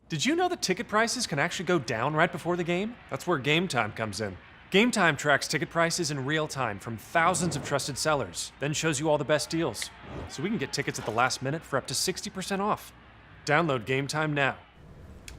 Did you know that ticket prices can actually go down right before the game? That's where Game Time comes in. Game Time tracks ticket prices in real time from thousands of trusted sellers, then shows you all the best deals. So we can get tickets at the last minute for up to 60% off. Download Game Time now.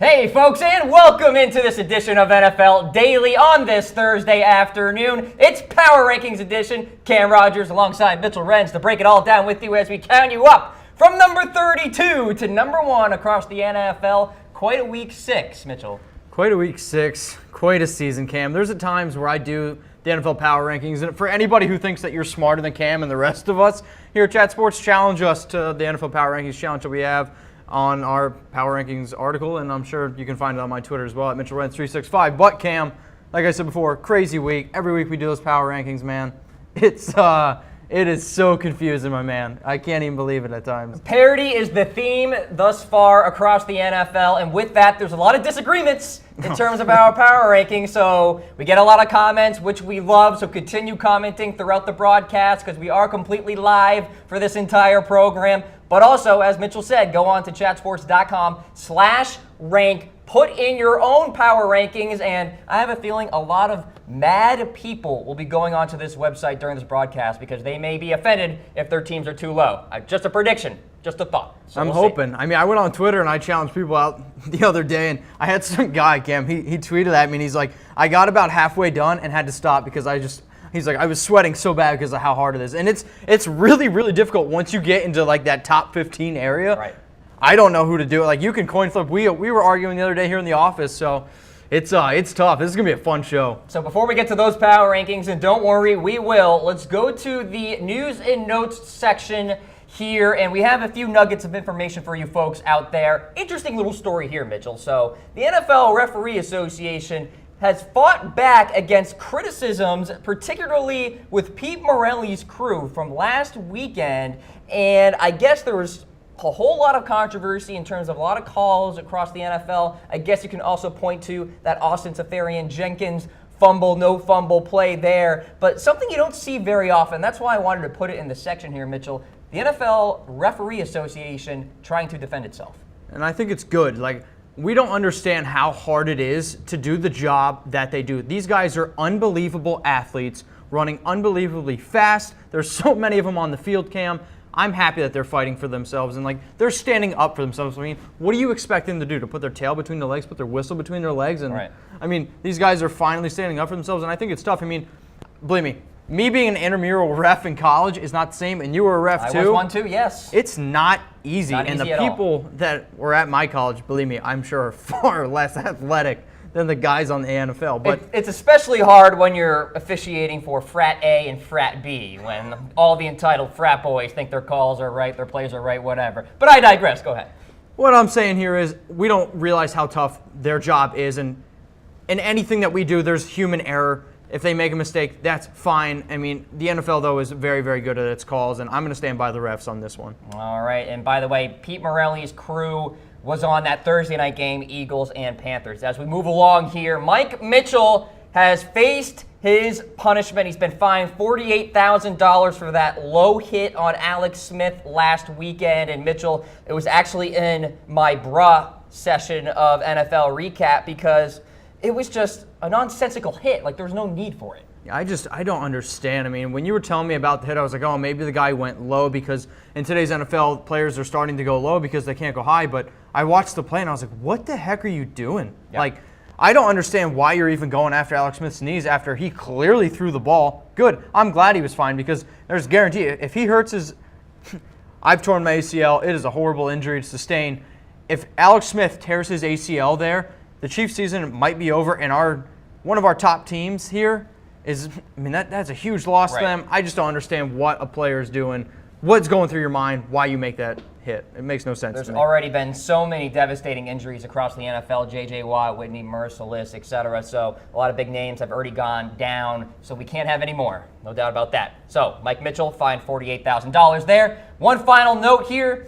Hey folks, and welcome into this edition of NFL Daily on this Thursday afternoon. It's Power Rankings edition. Cam Rogers alongside Mitchell Renz to break it all down with you as we count you up from number 32 to number 1 across the NFL. Quite a week 6, Mitchell. Quite a week 6, quite a season, Cam. There's at times where I do the NFL Power Rankings, and for anybody who thinks that you're smarter than Cam and the rest of us here at Chat Sports, challenge us to the NFL Power Rankings challenge that we have on our Power Rankings article, and I'm sure you can find it on my Twitter as well at MitchellRenz365. But Cam, like I said before, crazy week. Every week we do those Power Rankings, man. It is so confusing, my man. I can't even believe it at times. Parity is the theme thus far across the NFL, and with that, there's a lot of disagreements in terms of our power rankings. So we get a lot of comments, which we love, so continue commenting throughout the broadcast because we are completely live for this entire program. But also, as Mitchell said, go on to chatsports.com/rank. Put in your own power rankings, and I have a feeling a lot of mad people will be going onto this website during this broadcast because they may be offended if their teams are too low. Just a prediction, just a thought. So I'm hoping. I mean, I went on Twitter and I challenged people out the other day, and I had some guy, Cam, he tweeted at me, and he's like, I got about halfway done and had to stop because he's like, I was sweating so bad because of how hard it is. And it's really, really difficult once you get into like that top 15 area. Right. I don't know who to do it. Like, you can coin flip. We were arguing the other day here in the office, so it's tough. This is going to be a fun show. So before we get to those power rankings, and don't worry, we will, let's go to the news and notes section here, and we have a few nuggets of information for you folks out there. Interesting little story here, Mitchell. So the NFL Referee Association has fought back against criticisms, particularly with Pete Morelli's crew from last weekend, and I guess there was a whole lot of controversy in terms of a lot of calls across the NFL. I guess you can also point to that Austin Seferian-Jenkins fumble, no fumble play there. But something you don't see very often, that's why I wanted to put it in the section here, Mitchell. The NFL Referee Association trying to defend itself. And I think it's good. Like, we don't understand how hard it is to do the job that they do. These guys are unbelievable athletes, running unbelievably fast. There's so many of them on the field, Cam. I'm happy that they're fighting for themselves and like they're standing up for themselves. I mean, what do you expect them to do? To put their tail between their legs, put their whistle between their legs? And right. I mean, these guys are finally standing up for themselves, and I think it's tough. I mean, believe me being an intramural ref in college is not the same, and you were a ref too. I was one too, yes. It's not easy. And the people that were at my college, believe me, I'm sure are far less athletic than the guys on the NFL. But it's especially hard when you're officiating for frat A and frat B, when all the entitled frat boys think their calls are right, their plays are right, whatever. But I digress. Go ahead. What I'm saying here is we don't realize how tough their job is, and in anything that we do, there's human error. If they make a mistake, that's fine. I mean, the NFL, though, is very, very good at its calls, and I'm going to stand by the refs on this one. All right. And by the way, Pete Morelli's crew was on that Thursday night game, Eagles and Panthers. As we move along here, Mike Mitchell has faced his punishment. He's been fined $48,000 for that low hit on Alex Smith last weekend. And Mitchell, it was actually in my bruh session of NFL Recap because it was just a nonsensical hit. Like, there was no need for it. I don't understand. I mean, when you were telling me about the hit, I was like, oh, maybe the guy went low because in today's NFL, players are starting to go low because they can't go high. But I watched the play and I was like, what the heck are you doing? Yep. Like, I don't understand why you're even going after Alex Smith's knees after he clearly threw the ball. Good. I'm glad he was fine because there's guarantee if he hurts his I've torn my ACL. It is a horrible injury to sustain. If Alex Smith tears his ACL there, the Chiefs season might be over, and one of our top teams here that's a huge loss to them. I just don't understand what a player is doing, what's going through your mind, why you make that hit. It makes no sense There's to me. already been so many devastating injuries across the NFL, J.J. Watt, Whitney Merciless, etc. So a lot of big names have already gone down, so we can't have any more. No doubt about that. So Mike Mitchell fined $48,000 there. One final note here.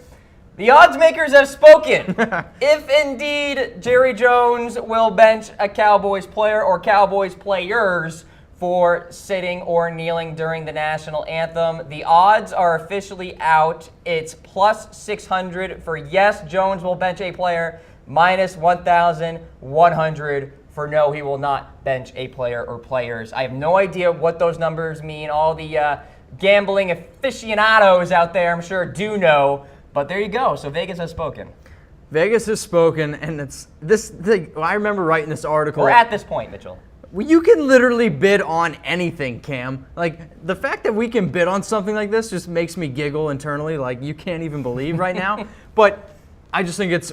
The odds makers have spoken. If indeed Jerry Jones will bench a Cowboys player or Cowboys players for sitting or kneeling during the national anthem, the odds are officially out. It's plus 600 for yes, Jones will bench a player, minus 1,100 for no, he will not bench a player or players. I have no idea what those numbers mean. All the gambling aficionados out there, I'm sure, do know. But there you go. So Vegas has spoken. Vegas has spoken, and it's this thing. I remember writing this article. We're at this point, Mitchell. You can literally bid on anything, Cam. Like, the fact that we can bid on something like this just makes me giggle internally. Like, you can't even believe right now. But I just think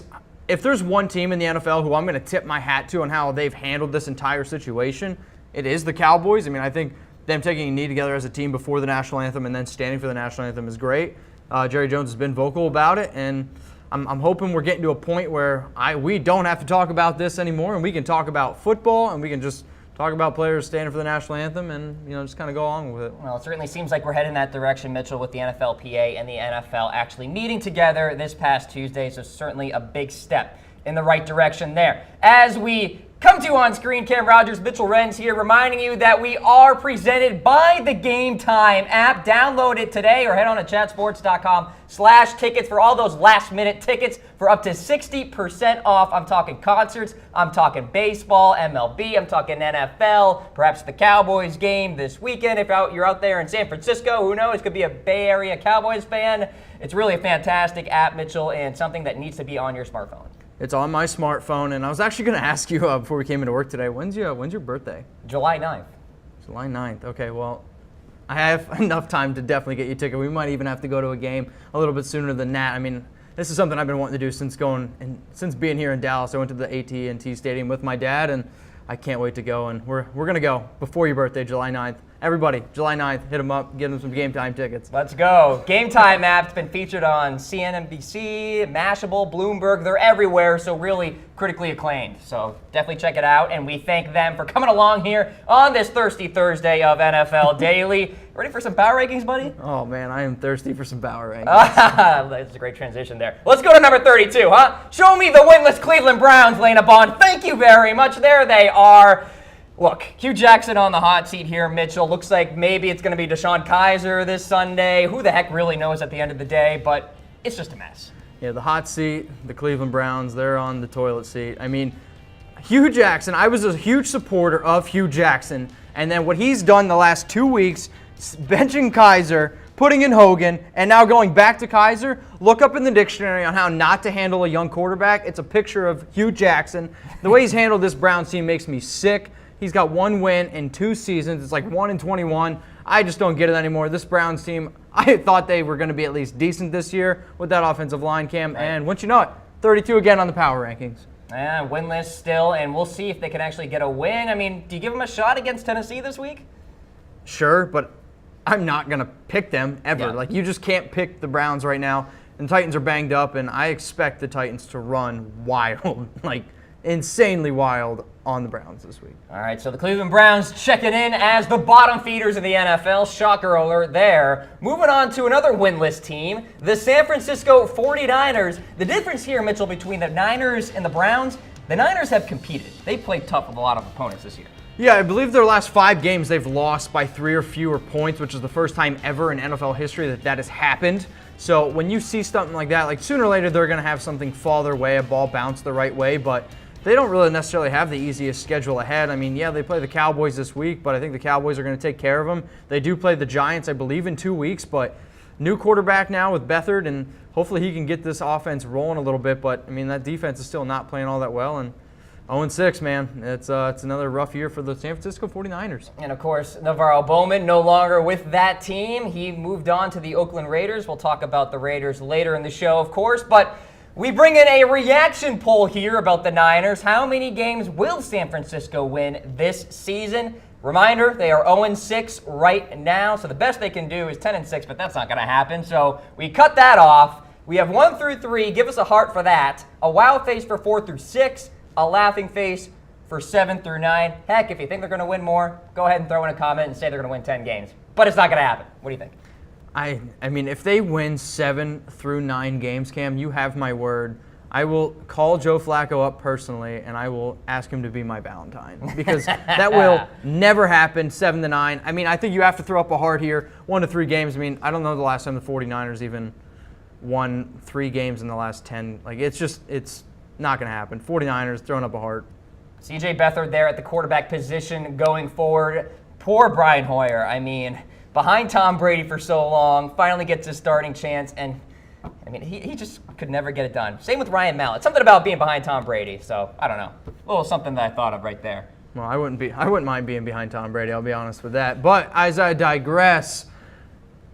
if there's one team in the NFL who I'm going to tip my hat to on how they've handled this entire situation, it is the Cowboys. I mean, I think them taking a knee together as a team before the national anthem and then standing for the national anthem is great. Jerry Jones has been vocal about it, and I'm hoping we're getting to a point where we don't have to talk about this anymore, and we can talk about football, and we can just talk about players standing for the national anthem and, just kind of go along with it. Well, it certainly seems like we're heading that direction, Mitchell, with the NFLPA and the NFL actually meeting together this past Tuesday, so certainly a big step in the right direction there. As we come to you on screen, Cam Rogers, Mitchell Renz here, reminding you that we are presented by the Game Time app. Download it today or head on to chatsports.com/tickets for all those last-minute tickets for up to 60% off. I'm talking concerts, I'm talking baseball, MLB, I'm talking NFL, perhaps the Cowboys game this weekend. If you're out there in San Francisco, who knows, could be a Bay Area Cowboys fan. It's really a fantastic app, Mitchell, and something that needs to be on your smartphone. It's on my smartphone, and I was actually going to ask you before we came into work today, when's your birthday? July 9th. July 9th. Okay, well, I have enough time to definitely get you a ticket. We might even have to go to a game a little bit sooner than that. I mean, this is something I've been wanting to do since being here in Dallas. I went to the AT&T Stadium with my dad, and I can't wait to go. And we're going to go before your birthday, July 9th. Everybody, July 9th, hit them up, get them some Game Time tickets. Let's go. Game Time app's been featured on CNBC, Mashable, Bloomberg. They're everywhere, so really critically acclaimed. So definitely check it out, and we thank them for coming along here on this Thirsty Thursday of NFL Daily. Ready for some power rankings, buddy? Oh, man, I am thirsty for some power rankings. That's a great transition there. Let's go to number 32, huh? Show me the winless Cleveland Browns, Lena Bond. Thank you very much. There they are. Look, Hugh Jackson on the hot seat here, Mitchell. Looks like maybe it's going to be DeShone Kizer this Sunday. Who the heck really knows at the end of the day, but it's just a mess. Yeah, the hot seat, the Cleveland Browns, they're on the toilet seat. I mean, Hugh Jackson, I was a huge supporter of Hugh Jackson, and then what he's done the last 2 weeks, benching Kizer, putting in Hogan, and now going back to Kizer. Look up in the dictionary on how not to handle a young quarterback. It's a picture of Hugh Jackson. The way he's handled this Browns team makes me sick. He's got one win in 2 seasons. It's like 1-21. I just don't get it anymore. This Browns team, I thought they were going to be at least decent this year with that offensive line, Cam. Right. And once you know it, 32 again on the power rankings. Yeah, winless still, and we'll see if they can actually get a win. I mean, do you give them a shot against Tennessee this week? Sure, but I'm not going to pick them ever. Yeah. Like, you just can't pick the Browns right now. And the Titans are banged up, and I expect the Titans to run wild, like insanely wild on the Browns this week. All right, so the Cleveland Browns checking in as the bottom feeders of the NFL. Shocker alert there. Moving on to another winless team, the San Francisco 49ers. The difference here, Mitchell, between the Niners and the Browns, the Niners have competed. They played tough with a lot of opponents this year. Yeah, I believe their last 5 games they've lost by 3 or fewer points, which is the first time ever in NFL history that has happened. So when you see something like that, like sooner or later they're going to have something fall their way, a ball bounce the right way, but they don't really necessarily have the easiest schedule ahead. I mean, yeah, they play the Cowboys this week, but I think the Cowboys are going to take care of them. They do play the Giants, I believe, in 2 weeks, but new quarterback now with Beathard, and hopefully he can get this offense rolling a little bit, but, I mean, that defense is still not playing all that well, and 0-6, man. It's another rough year for the San Francisco 49ers. And, of course, Navarro Bowman no longer with that team. He moved on to the Oakland Raiders. We'll talk about the Raiders later in the show, of course, but we bring in a reaction poll here about the Niners. How many games will San Francisco win this season? Reminder, they are 0-6 right now, so the best they can do is 10-6, but that's not going to happen. So we cut that off. We have 1 through 3. Give us a heart for that. A wow face for 4 through 6. A laughing face for 7 through 9. Heck, if you think they're going to win more, go ahead and throw in a comment and say they're going to win 10 games. But it's not going to happen. What do you think? I mean, if they win 7 through 9 games, Cam, you have my word. I will call Joe Flacco up personally, and I will ask him to be my Valentine, because that will never happen, 7 to 9. I mean, I think you have to throw up a heart here, 1 to 3 games. I mean, I don't know the last time the 49ers even won 3 games in the last 10. Like, it's Not going to happen. 49ers throwing up a heart. C.J. Beathard there at the quarterback position going forward. Poor Brian Hoyer. I mean, behind Tom Brady for so long, finally gets his starting chance, and I mean, he just could never get it done. Same with Ryan Mallett. Something about being behind Tom Brady. So I don't know. A little something that I thought of right there. Well, I wouldn't mind being behind Tom Brady. I'll be honest with that. But as I digress,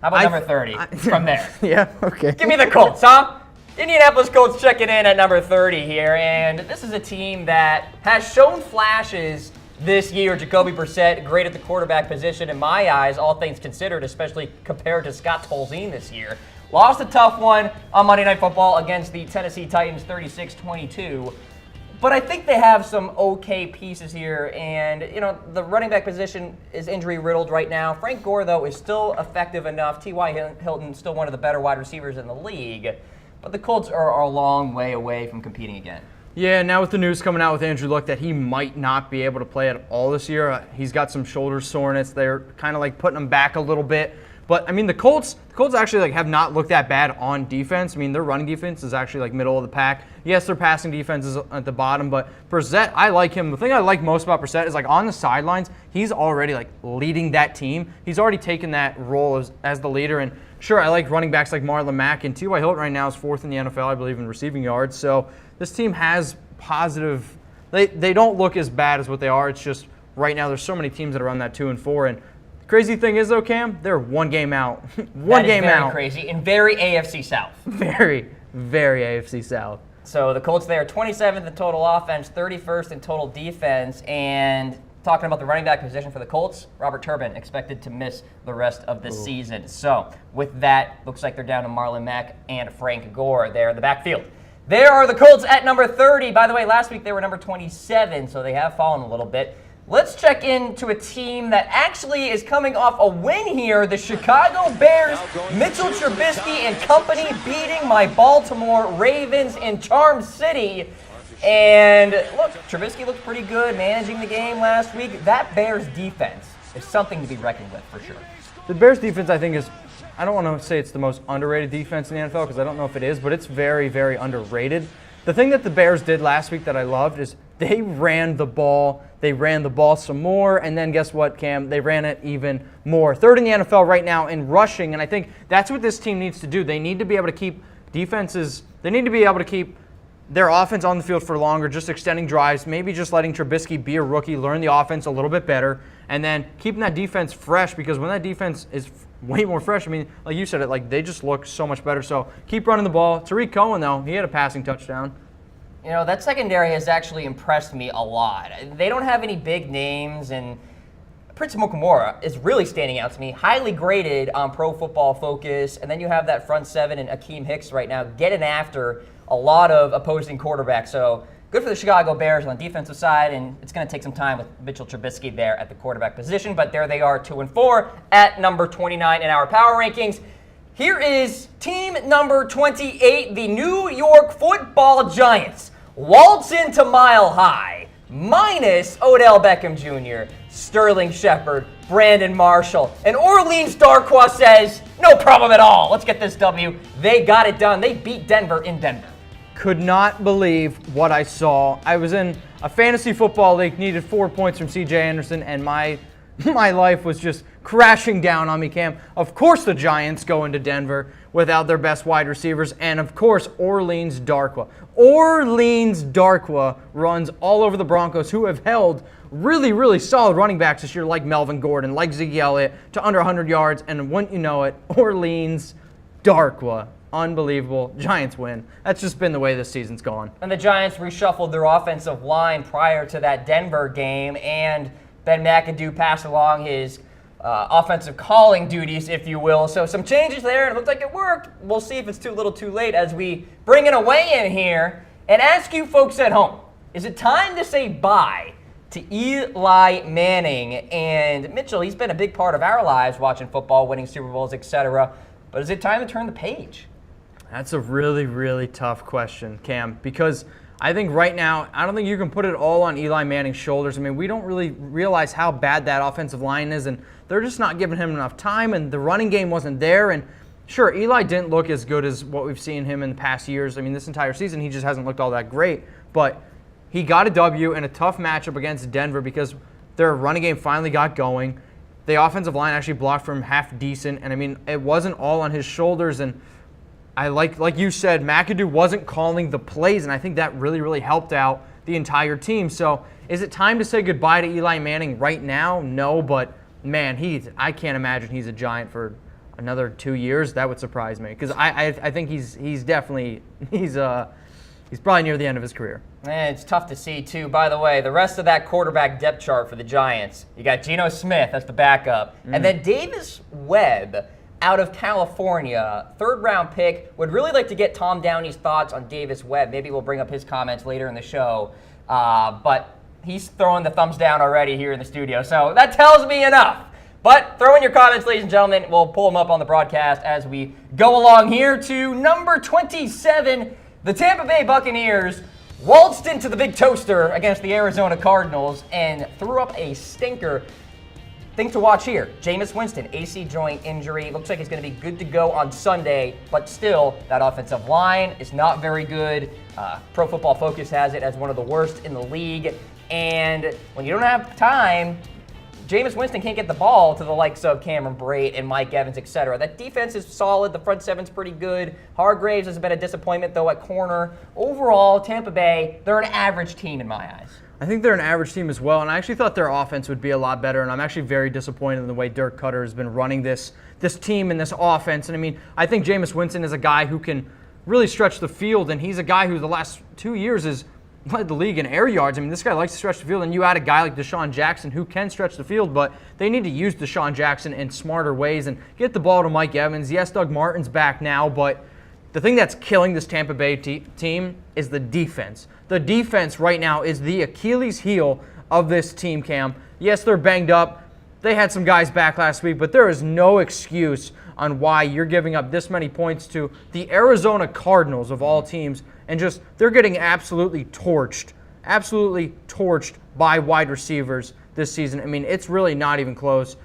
how about number 30 from there? Yeah. Okay. Give me the Colts, huh? Indianapolis Colts checking in at number 30 here, and this is a team that has shown flashes this year. Jacoby Brissett, great at the quarterback position in my eyes, all things considered, especially compared to Scott Tolzien this year. Lost a tough one on Monday Night Football against the Tennessee Titans, 36-22. But I think they have some okay pieces here, and the running back position is injury riddled right now. Frank Gore, though, is still effective enough. T.Y. Hilton still one of the better wide receivers in the league. But the Colts are a long way away from competing again. Yeah, now with the news coming out with Andrew Luck that he might not be able to play at all this year. He's got some shoulder soreness. They're kind of like putting him back a little bit. But, I mean, the Colts actually have not looked that bad on defense. I mean, their running defense is actually middle of the pack. Yes, their passing defense is at the bottom, but Brissett, I like him. The thing I like most about Brissett is on the sidelines, he's already leading that team. He's already taken that role as the leader. And sure, I like running backs like Marlon Mack, and T.Y. Hilton right now is 4th in the NFL, I believe, in receiving yards. So this team has positive. They don't look as bad as what they are. It's just right now there's so many teams that are on that 2-4, and crazy thing is, though, Cam, they're one game out. One game out. Very crazy and very AFC South. Very, very AFC South. So the Colts there, 27th in total offense, 31st in total defense, and talking about the running back position for the Colts, Robert Turbin expected to miss the rest of the season. So with that, looks like they're down to Marlon Mack and Frank Gore there in the backfield. There are the Colts at number 30. By the way, last week they were number 27, so they have fallen a little bit. Let's check into a team that actually is coming off a win here. The Chicago Bears, Mitchell Trubisky and company beating my Baltimore Ravens in Charm City. And look, Trubisky looked pretty good managing the game last week. That Bears defense is something to be reckoned with for sure. The Bears defense, I think, I don't want to say it's the most underrated defense in the NFL because I don't know if it is, but it's very, very underrated. The thing that the Bears did last week that I loved is they ran the ball. They ran the ball some more, and then guess what, Cam? They ran it even more. 3rd in the NFL right now in rushing, and I think that's what this team needs to do. They need to be able to keep defenses. They need to be able to keep their offense on the field for longer, just extending drives, maybe just letting Trubisky be a rookie, learn the offense a little bit better, and then keeping that defense fresh because when that defense is way more fresh, I mean, like you said, they just look so much better. So keep running the ball. Tariq Cohen, though, he had a passing touchdown. That secondary has actually impressed me a lot. They don't have any big names, and Prince Mukamura is really standing out to me. Highly graded on Pro Football Focus, and then you have that front seven and Akeem Hicks right now getting after a lot of opposing quarterbacks. So good for the Chicago Bears on the defensive side, and it's going to take some time with Mitchell Trubisky there at the quarterback position. But there they are, 2-4 at number 29 in our power rankings. Here is team number 28, the New York Football Giants. Waltz into Mile High, minus Odell Beckham Jr., Sterling Shepard, Brandon Marshall, and Orleans Darkwa says, no problem at all. Let's get this W. They got it done. They beat Denver in Denver. Could not believe what I saw. I was in a fantasy football league, needed 4 points from C.J. Anderson, and my life was just crashing down on me, Cam. Of course the Giants go into Denver without their best wide receivers, and of course Orleans Darkwa. Orleans Darkwa runs all over the Broncos, who have held really, really solid running backs this year, like Melvin Gordon, like Zeke Elliott, to under 100 yards, and wouldn't you know it, Orleans Darkwa. Unbelievable. Giants win. That's just been the way this season's gone. And the Giants reshuffled their offensive line prior to that Denver game, and Ben McAdoo passed along his offensive calling duties, if you will. So some changes there, and it looks like it worked. We'll see if it's too little too late as we bring in a weigh-in here and ask you folks at home, is it time to say bye to Eli Manning? And Mitchell, he's been a big part of our lives watching football, winning Super Bowls, etc. But is it time to turn the page? That's a really, really tough question, Cam, because I think right now, I don't think you can put it all on Eli Manning's shoulders. I mean, we don't really realize how bad that offensive line is, and they're just not giving him enough time, and the running game wasn't there. And sure, Eli didn't look as good as what we've seen him in the past years. I mean, this entire season, he just hasn't looked all that great. But he got a W in a tough matchup against Denver because their running game finally got going. The offensive line actually blocked for him half decent. And, I mean, it wasn't all on his shoulders. And I like you said, McAdoo wasn't calling the plays, and I think that really, really helped out the entire team. So is it time to say goodbye to Eli Manning right now? No, but, man, I can't imagine he's a Giant for another 2 years. That would surprise me because I think he's definitely he's probably near the end of his career. And it's tough to see, too. By the way, the rest of that quarterback depth chart for the Giants, you got Geno Smith, that's the backup, and then Davis Webb out of California, third-round pick. Would really like to get Tom Downey's thoughts on Davis Webb. Maybe we'll bring up his comments later in the show. But he's throwing the thumbs down already here in the studio, so that tells me enough. But throw in your comments, ladies and gentlemen. We'll pull them up on the broadcast as we go along here to number 27. The Tampa Bay Buccaneers waltzed into the big toaster against the Arizona Cardinals and threw up a stinker. Things to watch here. Jameis Winston, AC joint injury. Looks like he's going to be good to go on Sunday, but still, that offensive line is not very good. Pro Football Focus has it as one of the worst in the league. And when you don't have time, Jameis Winston can't get the ball to the likes of Cameron Brate and Mike Evans, etc. That defense is solid. The front seven's pretty good. Hargraves has been a disappointment, though, at corner. Overall, Tampa Bay, they're an average team in my eyes. I think they're an average team as well, and I actually thought their offense would be a lot better, and I'm actually very disappointed in the way Dirk Cutter has been running this team and this offense. And I mean, I think Jameis Winston is a guy who can really stretch the field, and he's a guy who the last 2 years has led the league in air yards. I mean, this guy likes to stretch the field, and you add a guy like Deshaun Jackson who can stretch the field, but they need to use Deshaun Jackson in smarter ways and get the ball to Mike Evans. Yes, Doug Martin's back now, but the thing that's killing this Tampa Bay team is the defense. The defense right now is the Achilles heel of this team, Cam. Yes, they're banged up. They had some guys back last week, but there is no excuse on why you're giving up this many points to the Arizona Cardinals of all teams, and just they're getting absolutely torched by wide receivers this season. I mean, it's really not even close.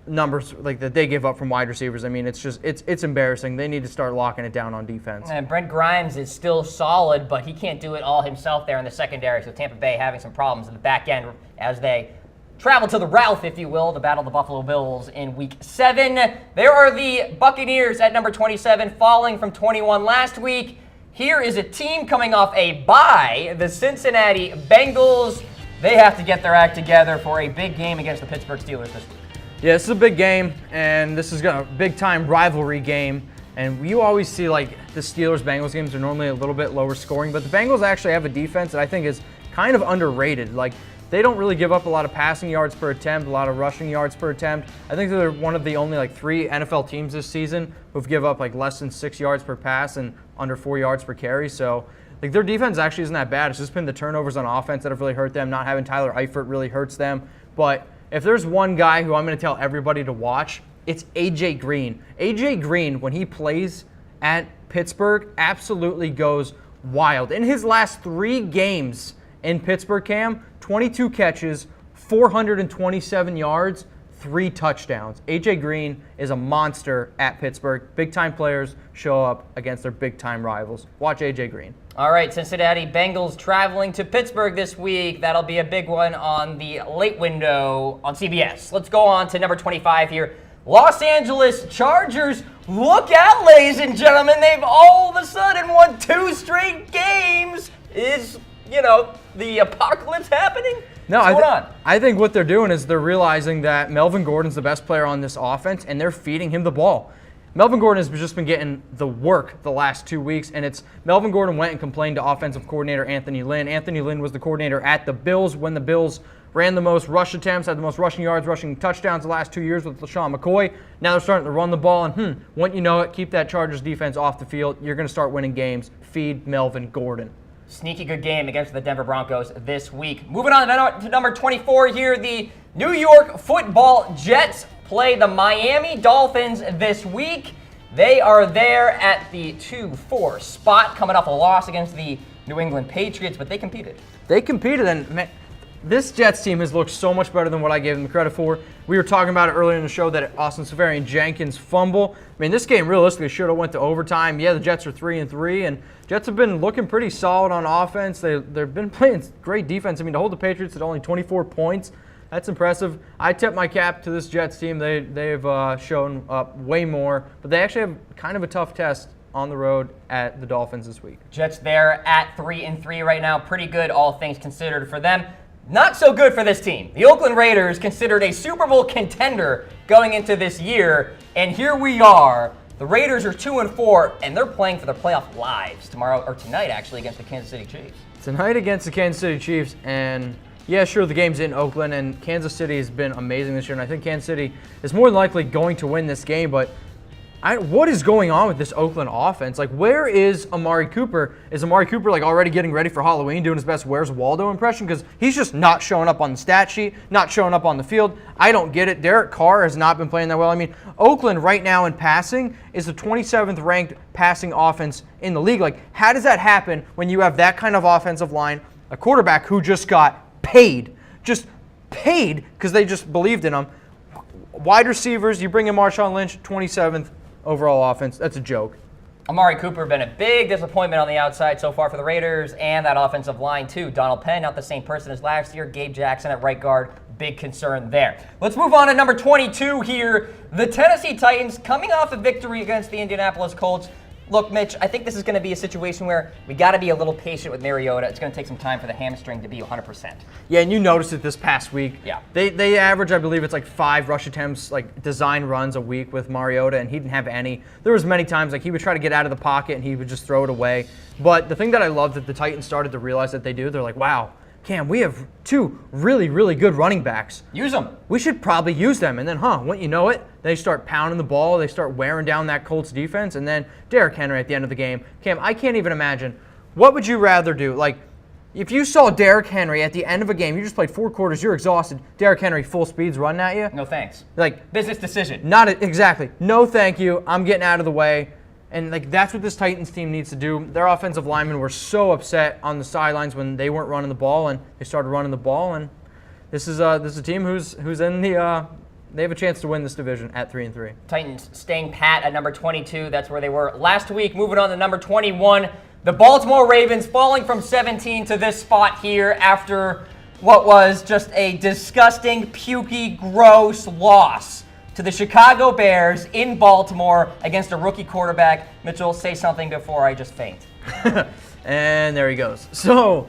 Numbers like that they give up from wide receivers. I mean, it's embarrassing. They need to start locking it down on defense. And Brent Grimes is still solid, but he can't do it all himself there in the secondary. So Tampa Bay having some problems in the back end as they travel to the Ralph, if you will, to battle the Buffalo Bills in Week 7. There are the Buccaneers at number 27, falling from 21 last week. Here is a team coming off a bye, the Cincinnati Bengals. They have to get their act together for a big game against the Pittsburgh Steelers this week. Yeah, this is a big game, and this is a big-time rivalry game. And you always see, like, the Steelers-Bengals games are normally a little bit lower scoring, but the Bengals actually have a defense that I think is kind of underrated. Like, they don't really give up a lot of passing yards per attempt, a lot of rushing yards per attempt. I think they're one of the only, 3 NFL teams this season who've give up, less than 6 yards per pass and under 4 yards per carry. So, their defense actually isn't that bad. It's just been the turnovers on offense that have really hurt them. Not having Tyler Eifert really hurts them. But if there's one guy who I'm going to tell everybody to watch, it's A.J. Green. A.J. Green, when he plays at Pittsburgh, absolutely goes wild. In his last 3 games in Pittsburgh, Cam, 22 catches, 427 yards, 3 touchdowns. A.J. Green is a monster at Pittsburgh. Big-time players show up against their big-time rivals. Watch A.J. Green. All right, Cincinnati Bengals traveling to Pittsburgh this week. That'll be a big one on the late window on CBS. Let's go on to number 25 here. Los Angeles Chargers. Look out, ladies and gentlemen. They've all of a sudden won 2 straight games. Is, the apocalypse happening? No, What's going on? I think what they're doing is they're realizing that Melvin Gordon's the best player on this offense, and they're feeding him the ball. Melvin Gordon has just been getting the work the last 2 weeks, and it's Melvin Gordon went and complained to offensive coordinator Anthony Lynn. Anthony Lynn was the coordinator at the Bills when the Bills ran the most rush attempts, had the most rushing yards, rushing touchdowns the last 2 years with LaShawn McCoy. Now they're starting to run the ball, and wouldn't you know it, keep that Chargers defense off the field. You're going to start winning games. Feed Melvin Gordon. Sneaky good game against the Denver Broncos this week. Moving on to number 24 here, the New York Football Jets play the Miami Dolphins this week. They are there at the 2-4 spot, coming off a loss against the New England Patriots, but they competed. They competed, and man, This Jets team has looked so much better than what I gave them credit for. We were talking about it earlier in the show, that Austin Seferian-Jenkins fumble. I mean, this game realistically should have went to overtime. Yeah, the Jets are 3-3, and Jets have been looking pretty solid on offense. They've been playing great defense. I mean, to hold the Patriots at only 24 points, that's impressive. I tip my cap to this Jets team. They've shown up way more, but they actually have kind of a tough test on the road at the Dolphins this week. Jets there at 3-3 right now. Pretty good, all things considered for them. Not so good for this team. The Oakland Raiders, considered a Super Bowl contender going into this year, and here we are. The Raiders are 2-4, and they're playing for their playoff lives tonight, actually, against the Kansas City Chiefs. Tonight against the Kansas City Chiefs, and yeah, sure, the game's in Oakland, and Kansas City has been amazing this year, and I think Kansas City is more than likely going to win this game, but what is going on with this Oakland offense? Like, where is Amari Cooper? Is Amari Cooper, like, already getting ready for Halloween, doing his best Where's Waldo impression? Because he's just not showing up on the stat sheet, not showing up on the field. I don't get it. Derek Carr has not been playing that well. I mean, Oakland right now in passing is the 27th ranked passing offense in the league. Like, how does that happen when you have that kind of offensive line, a quarterback who just got paid because they just believed in him? Wide receivers, you bring in Marshawn Lynch, 27th overall offense. That's a joke. Amari Cooper been a big disappointment on the outside so far for the Raiders, and that offensive line too. Donald Penn, not the same person as last year. Gabe Jackson at right guard, big concern there. Let's move on to number 22 here. The Tennessee Titans coming off a victory against the Indianapolis Colts. Look, Mitch, I think this is going to be a situation where we got to be a little patient with Mariota. It's going to take some time for the hamstring to be 100%. Yeah, and you noticed it this past week. Yeah. They average, I believe it's like 5 rush attempts, like design runs a week with Mariota, and he didn't have any. There was many times like he would try to get out of the pocket and he would just throw it away. But the thing that I love that the Titans started to realize that they do, they're like, wow, Cam, we have 2 really, really good running backs. Use them. We should probably use them. And then, wouldn't you know it, they start pounding the ball. They start wearing down that Colts defense. And then Derrick Henry at the end of the game. Cam, I can't even imagine. What would you rather do? Like, if you saw Derrick Henry at the end of a game, you just played 4 quarters, you're exhausted, Derrick Henry full speeds running at you? No thanks. Like, business decision. Exactly. No thank you. I'm getting out of the way. And like that's what this Titans team needs to do. Their offensive linemen were so upset on the sidelines when they weren't running the ball, and they started running the ball. And this is a team who's in the they have a chance to win this division at 3-3. Titans staying pat at number 22. That's where they were last week. Moving on to number 21. The Baltimore Ravens falling from 17 to this spot here after what was just a disgusting, pukey, gross loss to the Chicago Bears in Baltimore against a rookie quarterback. Mitchell, say something before I just faint. And there he goes. So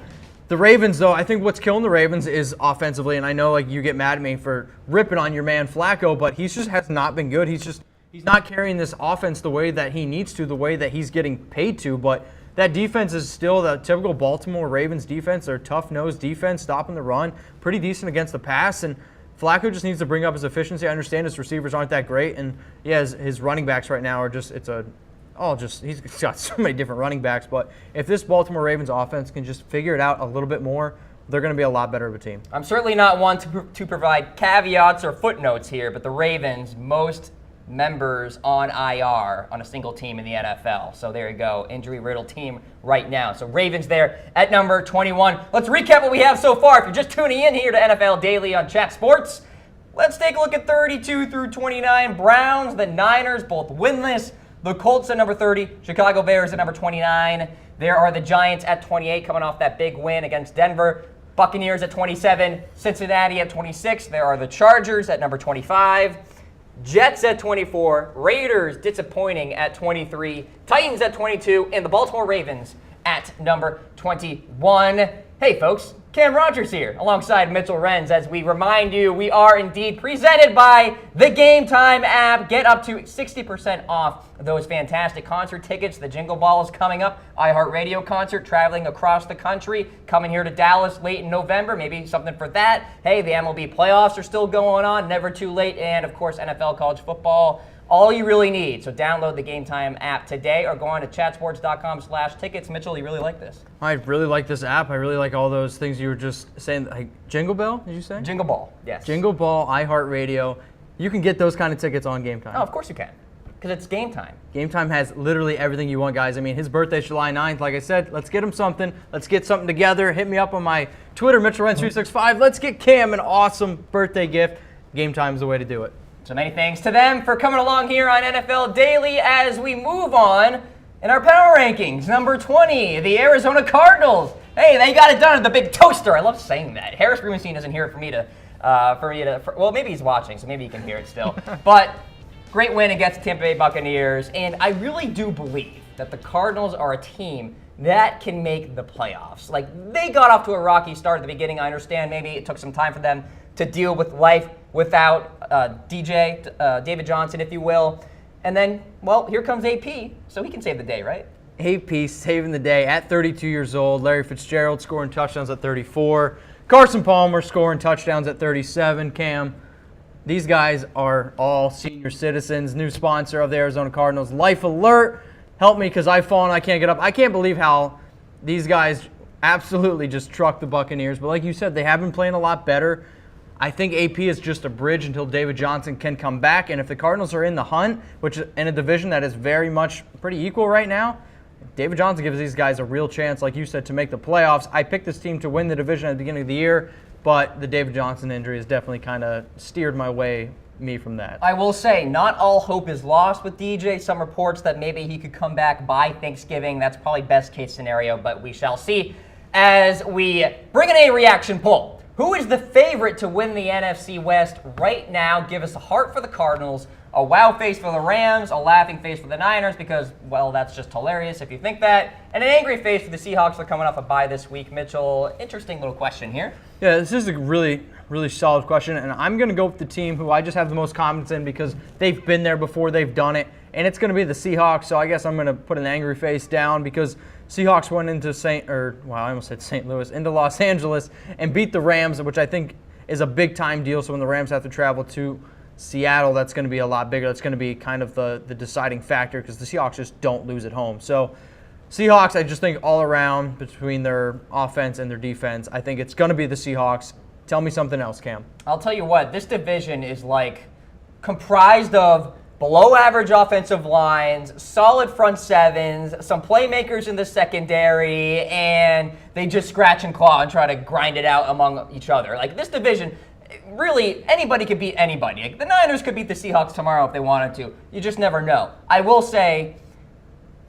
the Ravens, though, I think what's killing the Ravens is offensively, and I know like you get mad at me for ripping on your man Flacco, but he just has not been good. He's not carrying this offense the way that he needs to, the way that he's getting paid to, but that defense is still the typical Baltimore Ravens defense. They're tough-nosed defense, stopping the run, pretty decent against the pass, and Flacco just needs to bring up his efficiency. I understand his receivers aren't that great, and yeah, his running backs right now are just he's got so many different running backs. But if this Baltimore Ravens offense can just figure it out a little bit more, they're going to be a lot better of a team. I'm certainly not one to provide caveats or footnotes here, but the Ravens, most members on IR on a single team in the NFL. So there you go, injury-riddled team right now. So Ravens there at number 21. Let's recap what we have so far. If you're just tuning in here to NFL Daily on Chat Sports, let's take a look at 32 through 29. Browns, the Niners, both winless. The Colts at number 30, Chicago Bears at number 29. There are the Giants at 28, coming off that big win against Denver. Buccaneers at 27, Cincinnati at 26. There are the Chargers at number 25. Jets at 24, Raiders disappointing at 23, Titans at 22, and the Baltimore Ravens at number 21. Hey folks, Cam Rogers here alongside Mitchell Renz as we remind you we are indeed presented by the Game Time app. Get up to 60% off those fantastic concert tickets. The Jingle Ball is coming up, iHeartRadio concert traveling across the country, coming here to Dallas late in November, maybe something for that. Hey, the MLB playoffs are still going on, never too late, and of course NFL college football. All you really need. So download the Game Time app today or go on to chatsports.com/tickets. Mitchell, you really like this? I really like this app. I really like all those things you were just saying. Like Jingle Bell, did you say? Jingle Ball, yes. Jingle Ball, iHeartRadio. You can get those kind of tickets on Game Time. Oh, of course you can. Because it's game time. Game Time has literally everything you want, guys. I mean, his birthday's July 9th. Like I said, let's get him something. Let's get something together. Hit me up on my Twitter, MitchellRenz365. Let's get Cam an awesome birthday gift. Game Time's the way to do it. So many thanks to them for coming along here on NFL Daily as we move on in our power rankings. Number 20, the Arizona Cardinals. Hey, they got it done at the big toaster. I love saying that. Harris Rubenstein isn't here for me to, well, maybe he's watching, so maybe he can hear it still. But great win against the Tampa Bay Buccaneers, and I really do believe that the Cardinals are a team that can make the playoffs. Like, they got off to a rocky start at the beginning. I understand maybe it took some time for them to deal with life without David Johnson, if you will. And then, well, here comes AP, so he can save the day, right? AP saving the day at 32 years old. Larry Fitzgerald scoring touchdowns at 34. Carson Palmer scoring touchdowns at 37. Cam, these guys are all senior citizens. New sponsor of the Arizona Cardinals, Life Alert. Help me because I've fallen, I can't get up. I can't believe how these guys absolutely just trucked the Buccaneers. But like you said, they have been playing a lot better. I think AP is just a bridge until David Johnson can come back. And if the Cardinals are in the hunt, which is in a division that is very much pretty equal right now, David Johnson gives these guys a real chance, like you said, to make the playoffs. I picked this team to win the division at the beginning of the year, but the David Johnson injury has definitely kind of steered me from that. I will say, not all hope is lost with DJ. Some reports that maybe he could come back by Thanksgiving. That's probably best case scenario, but we shall see as we bring in a reaction poll. Who is the favorite to win the NFC West right now? Give us a heart for the Cardinals, a wow face for the Rams, a laughing face for the Niners because, well, that's just hilarious if you think that, and an angry face for the Seahawks. They're coming off a bye this week. Mitchell, interesting little question here. Yeah, this is a really solid question, and I'm going to go with the team who I just have the most confidence in because they've been there before, they've done it, and it's going to be the Seahawks. So I guess I'm going to put an angry face down because Seahawks went into into Los Angeles and beat the Rams, which I think is a big time deal. So when the Rams have to travel to Seattle, that's going to be a lot bigger. That's going to be kind of the deciding factor because the Seahawks just don't lose at home. So Seahawks, I just think all around between their offense and their defense, I think it's going to be the Seahawks. Tell me something else, Cam. I'll tell you what, this division is like comprised of below average offensive lines, solid front sevens, some playmakers in the secondary, and they just scratch and claw and try to grind it out among each other. Like this division, really, anybody could beat anybody. Like, the Niners could beat the Seahawks tomorrow if they wanted to. You just never know. I will say,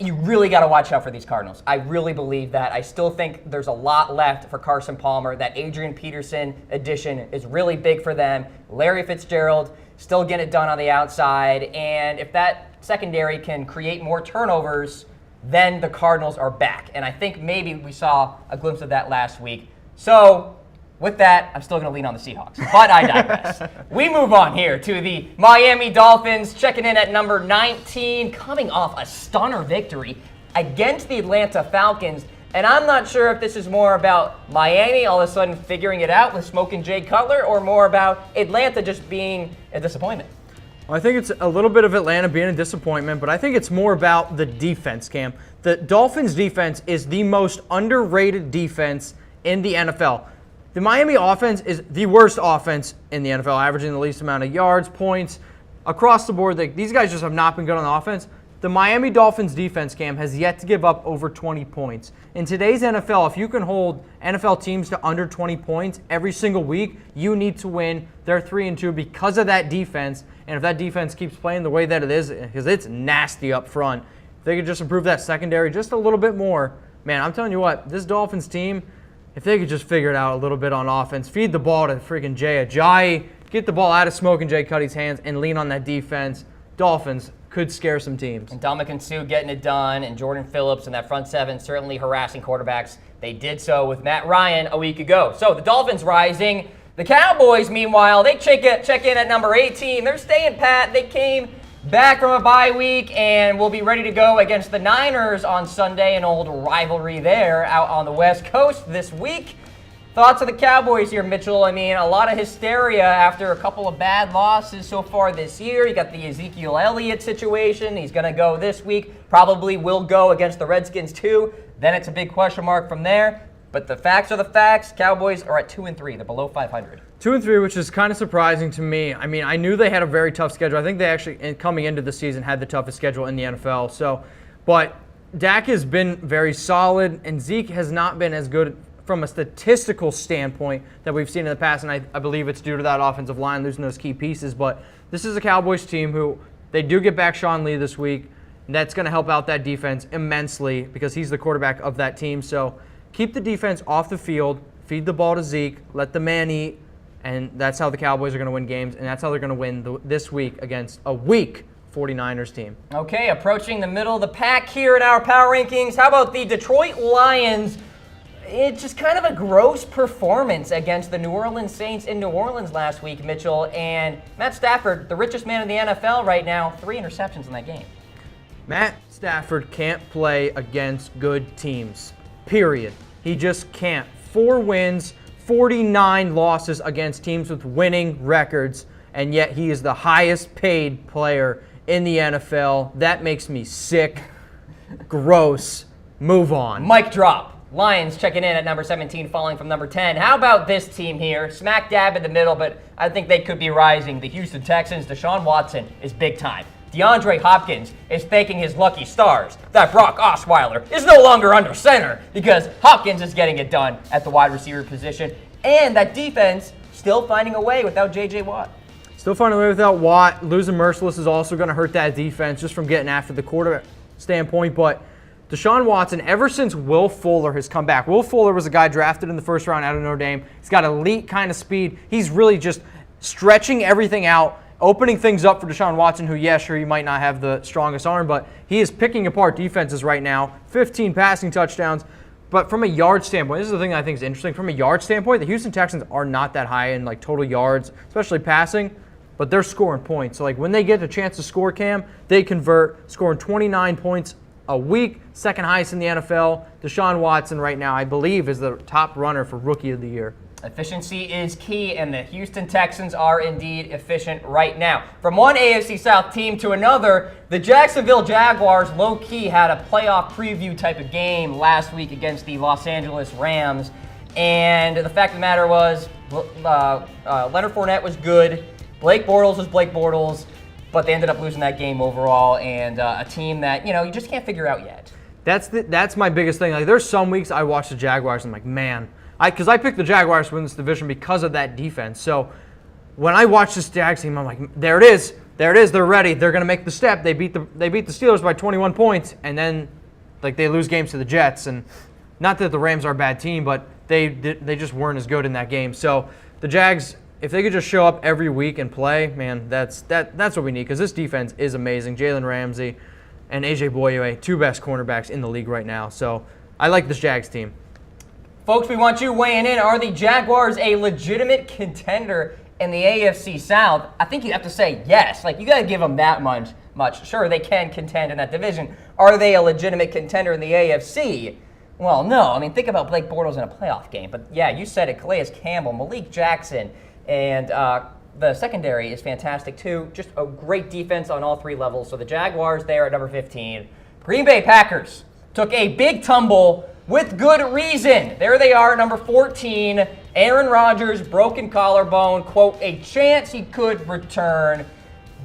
you really got to watch out for these Cardinals. I really believe that. I still think there's a lot left for Carson Palmer. That Adrian Peterson addition is really big for them. Larry Fitzgerald still getting it done on the outside. And if that secondary can create more turnovers, then the Cardinals are back. And I think maybe we saw a glimpse of that last week. So with that, I'm still going to lean on the Seahawks, but I digress. We move on here to the Miami Dolphins, checking in at number 19, coming off a stunner victory against the Atlanta Falcons. And I'm not sure if this is more about Miami all of a sudden figuring it out with smoking Jay Cutler or more about Atlanta just being a disappointment. Well, I think it's a little bit of Atlanta being a disappointment, but I think it's more about the defense, Cam. The Dolphins' defense is the most underrated defense in the NFL. The Miami offense is the worst offense in the NFL, averaging the least amount of yards, points, across the board. These guys just have not been good on offense. The Miami Dolphins defense, Cam, has yet to give up over 20 points. In today's NFL, if you can hold NFL teams to under 20 points every single week, you need to win. They're 3-2 because of that defense. And if that defense keeps playing the way that it is, because it's nasty up front, if they could just improve that secondary just a little bit more, man, I'm telling you what, this Dolphins team, if they could just figure it out a little bit on offense, feed the ball to freaking Jay Ajayi, get the ball out of Smoking Jay Cuddy's hands, and lean on that defense, Dolphins could scare some teams. And Ndamukong Suh getting it done, and Jordan Phillips and that front seven certainly harassing quarterbacks. They did so with Matt Ryan a week ago. So the Dolphins rising. The Cowboys, meanwhile, they check in at number 18. They're staying pat. They came back from a bye week and will be ready to go against the Niners on Sunday, an old rivalry there out on the West Coast this week. Thoughts of the Cowboys here, Mitchell? I mean, a lot of hysteria after a couple of bad losses so far this year. You got the Ezekiel Elliott situation. He's going to go this week. Probably will go against the Redskins too. Then it's a big question mark from there. But the facts are the facts. Cowboys are at 2-3. They're below 500. 2-3, which is kind of surprising to me. I mean, I knew they had a very tough schedule. I think they actually, coming into the season, had the toughest schedule in the NFL. But Dak has been very solid, and Zeke has not been as good from a statistical standpoint that we've seen in the past, and I believe it's due to that offensive line losing those key pieces. But this is a Cowboys team who they do get back Sean Lee this week, and that's going to help out that defense immensely because he's the quarterback of that team. So keep the defense off the field, feed the ball to Zeke, let the man eat, and that's how the Cowboys are going to win games, and that's how they're going to win this week against a weak 49ers team. Okay, approaching the middle of the pack here in our power rankings. How about the Detroit Lions? It's just kind of a gross performance against the New Orleans Saints in New Orleans last week, Mitchell. And Matt Stafford, the richest man in the NFL right now, 3 interceptions in that game. Matt Stafford can't play against good teams, period. He just can't. 4 wins, 49 losses against teams with winning records, and yet he is the highest paid player in the NFL. That makes me sick. Gross. Move on. Mic drop. Lions checking in at number 17, falling from number 10. How about this team here? Smack dab in the middle, but I think they could be rising. The Houston Texans, Deshaun Watson is big time. DeAndre Hopkins is thanking his lucky stars that Brock Osweiler is no longer under center because Hopkins is getting it done at the wide receiver position. And that defense still finding a way without J.J. Watt. Still finding a way without Watt. Losing Merciless is also going to hurt that defense just from getting after the quarterback standpoint, but Deshaun Watson, ever since Will Fuller has come back, Will Fuller was a guy drafted in the first round out of Notre Dame. He's got elite kind of speed. He's really just stretching everything out, opening things up for Deshaun Watson, who, yeah, sure, he might not have the strongest arm, but he is picking apart defenses right now. 15 passing touchdowns. But from a yard standpoint, this is the thing that I think is interesting. From a yard standpoint, the Houston Texans are not that high in like total yards, especially passing, but they're scoring points. So like when they get a chance to score, Cam, they convert, scoring 29 points a week, second highest in the NFL. Deshaun Watson right now, I believe, is the top runner for Rookie of the Year. Efficiency is key, and the Houston Texans are indeed efficient right now. From one AFC South team to another, the Jacksonville Jaguars low-key had a playoff preview type of game last week against the Los Angeles Rams. And the fact of the matter was, Leonard Fournette was good. Blake Bortles was Blake Bortles. But they ended up losing that game overall, and a team that, you just can't figure out yet. That's my biggest thing. Like, there's some weeks I watch the Jaguars and I'm like, man, because I picked the Jaguars to win this division because of that defense. So when I watch this Jags team, I'm like, there it is, they're ready, they're gonna make the step. They beat the Steelers by 21 points, and then like they lose games to the Jets. And not that the Rams are a bad team, but they just weren't as good in that game. So the Jags, if they could just show up every week and play, man, that's what we need because this defense is amazing. Jalen Ramsey and A.J. Boye, 2 best cornerbacks in the league right now. So I like this Jags team. Folks, we want you weighing in. Are the Jaguars a legitimate contender in the AFC South? I think you have to say yes. Like, you got to give them that much. Sure, they can contend in that division. Are they a legitimate contender in the AFC? Well, no. I mean, think about Blake Bortles in a playoff game. But, yeah, you said it. Calais Campbell, Malik Jackson. And the secondary is fantastic, too. Just a great defense on all 3 levels. So the Jaguars there at number 15. Green Bay Packers took a big tumble with good reason. There they are at number 14. Aaron Rodgers, broken collarbone. Quote, a chance he could return.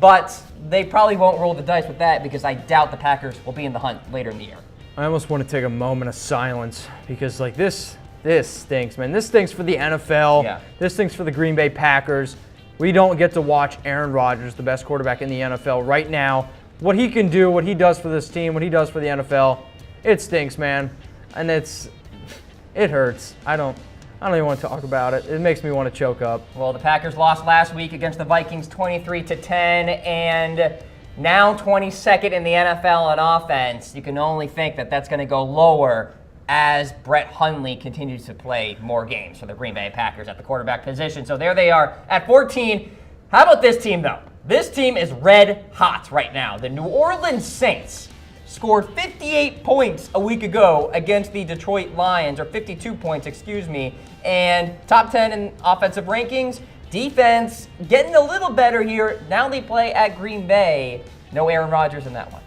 But they probably won't roll the dice with that because I doubt the Packers will be in the hunt later in the year. I almost want to take a moment of silence because, like, this stinks, man. This stinks for the NFL. Yeah. This stinks for the Green Bay Packers. We don't get to watch Aaron Rodgers, the best quarterback in the NFL right now. What he can do, what he does for this team, what he does for the NFL, it stinks, man. And it hurts. I don't even want to talk about it. It makes me want to choke up. Well, the Packers lost last week against the Vikings 23-10, and now 22nd in the NFL on offense. You can only think that that's going to go lower as Brett Hundley continues to play more games for the Green Bay Packers at the quarterback position. So there they are at 14. How about this team, though? This team is red hot right now. The New Orleans Saints scored 58 points a week ago against the Detroit Lions, or 52 points, excuse me, and top 10 in offensive rankings. Defense getting a little better here. Now they play at Green Bay. No Aaron Rodgers in that one.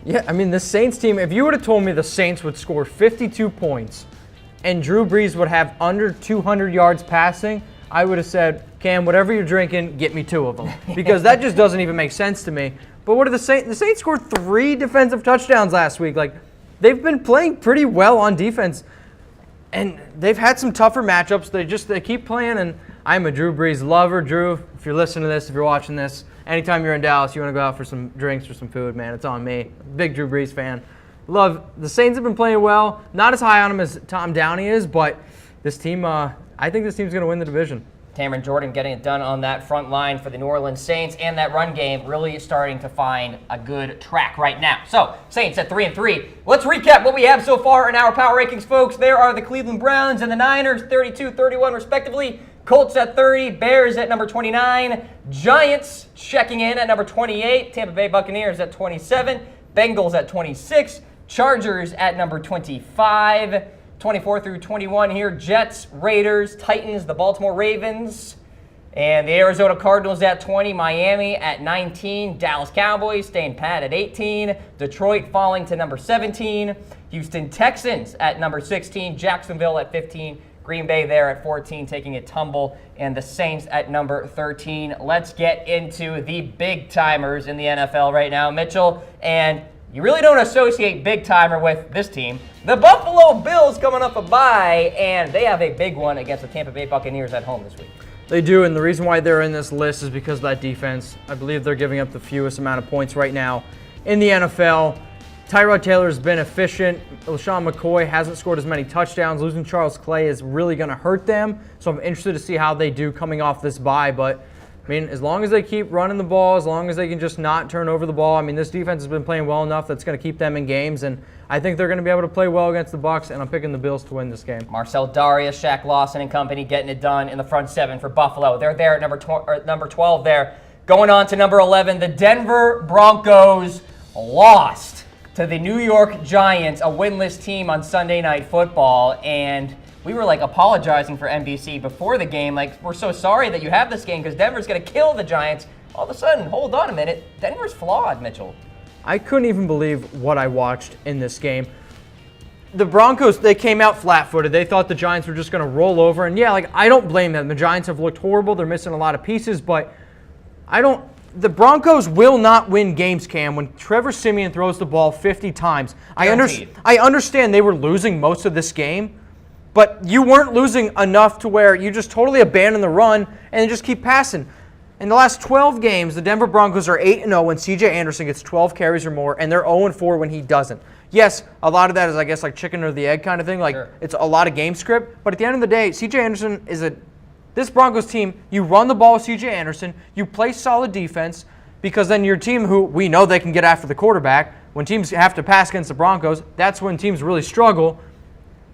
Yeah, I mean, the Saints team, if you would have told me the Saints would score 52 points and Drew Brees would have under 200 yards passing, I would have said, Cam, whatever you're drinking, get me 2 of them. Because that just doesn't even make sense to me. But what are the Saints? The Saints scored 3 defensive touchdowns last week. Like, they've been playing pretty well on defense. And they've had some tougher matchups. They keep playing, and I'm a Drew Brees lover. Drew, if you're listening to this, if you're watching this, anytime you're in Dallas, you want to go out for some drinks or some food, man, it's on me. Big Drew Brees fan. Love, the Saints have been playing well. Not as high on them as Tom Downey is, but this team, I think this team's going to win the division. Cameron Jordan getting it done on that front line for the New Orleans Saints, and that run game really starting to find a good track right now. So, Saints at 3-3. Let's recap what we have so far in our power rankings, folks. There are the Cleveland Browns and the Niners, 32-31 respectively. Colts at 30, Bears at number 29, Giants checking in at number 28, Tampa Bay Buccaneers at 27, Bengals at 26, Chargers at number 25. 24 through 21 here, Jets, Raiders, Titans, the Baltimore Ravens, and the Arizona Cardinals at 20, Miami at 19, Dallas Cowboys staying pat at 18, Detroit falling to number 17, Houston Texans at number 16, Jacksonville at 15, Green Bay there at 14, taking a tumble, and the Saints at number 13. Let's get into the big timers in the NFL right now, Mitchell, and you really don't associate big timer with this team. The Buffalo Bills coming off a bye, and they have a big one against the Tampa Bay Buccaneers at home this week. They do, and the reason why they're in this list is because of that defense. I believe they're giving up the fewest amount of points right now in the NFL. Tyrod Taylor's been efficient. LaShawn McCoy hasn't scored as many touchdowns. Losing Charles Clay is really going to hurt them, so I'm interested to see how they do coming off this bye, but I mean, as long as they keep running the ball, as long as they can just not turn over the ball, I mean, this defense has been playing well enough that's going to keep them in games, and I think they're going to be able to play well against the Bucs, and I'm picking the Bills to win this game. Marcel Darius, Shaq Lawson and company getting it done in the front 7 for Buffalo. They're there at number 12 there. Going on to number 11, the Denver Broncos lost to the New York Giants, a winless team on Sunday Night Football, and we were like apologizing for NBC before the game. Like, we're so sorry that you have this game because Denver's going to kill the Giants. All of a sudden, hold on a minute, Denver's flawed, Mitchell. I couldn't even believe what I watched in this game. The Broncos, they came out flat-footed. They thought the Giants were just going to roll over. And yeah, like, I don't blame them. The Giants have looked horrible. They're missing a lot of pieces, but the Broncos will not win games, Cam, when Trevor Siemian throws the ball 50 times. I understand they were losing most of this game, but you weren't losing enough to where you just totally abandon the run and just keep passing. In the last 12 games, the Denver Broncos are 8-0 when C.J. Anderson gets 12 carries or more, and they're 0-4 when he doesn't. Yes, a lot of that is, I guess, like chicken or the egg kind of thing. Like, sure. It's a lot of game script. But at the end of the day, C.J. Anderson is this Broncos team, you run the ball with C.J. Anderson, you play solid defense, because then your team, who we know they can get after the quarterback, when teams have to pass against the Broncos, that's when teams really struggle.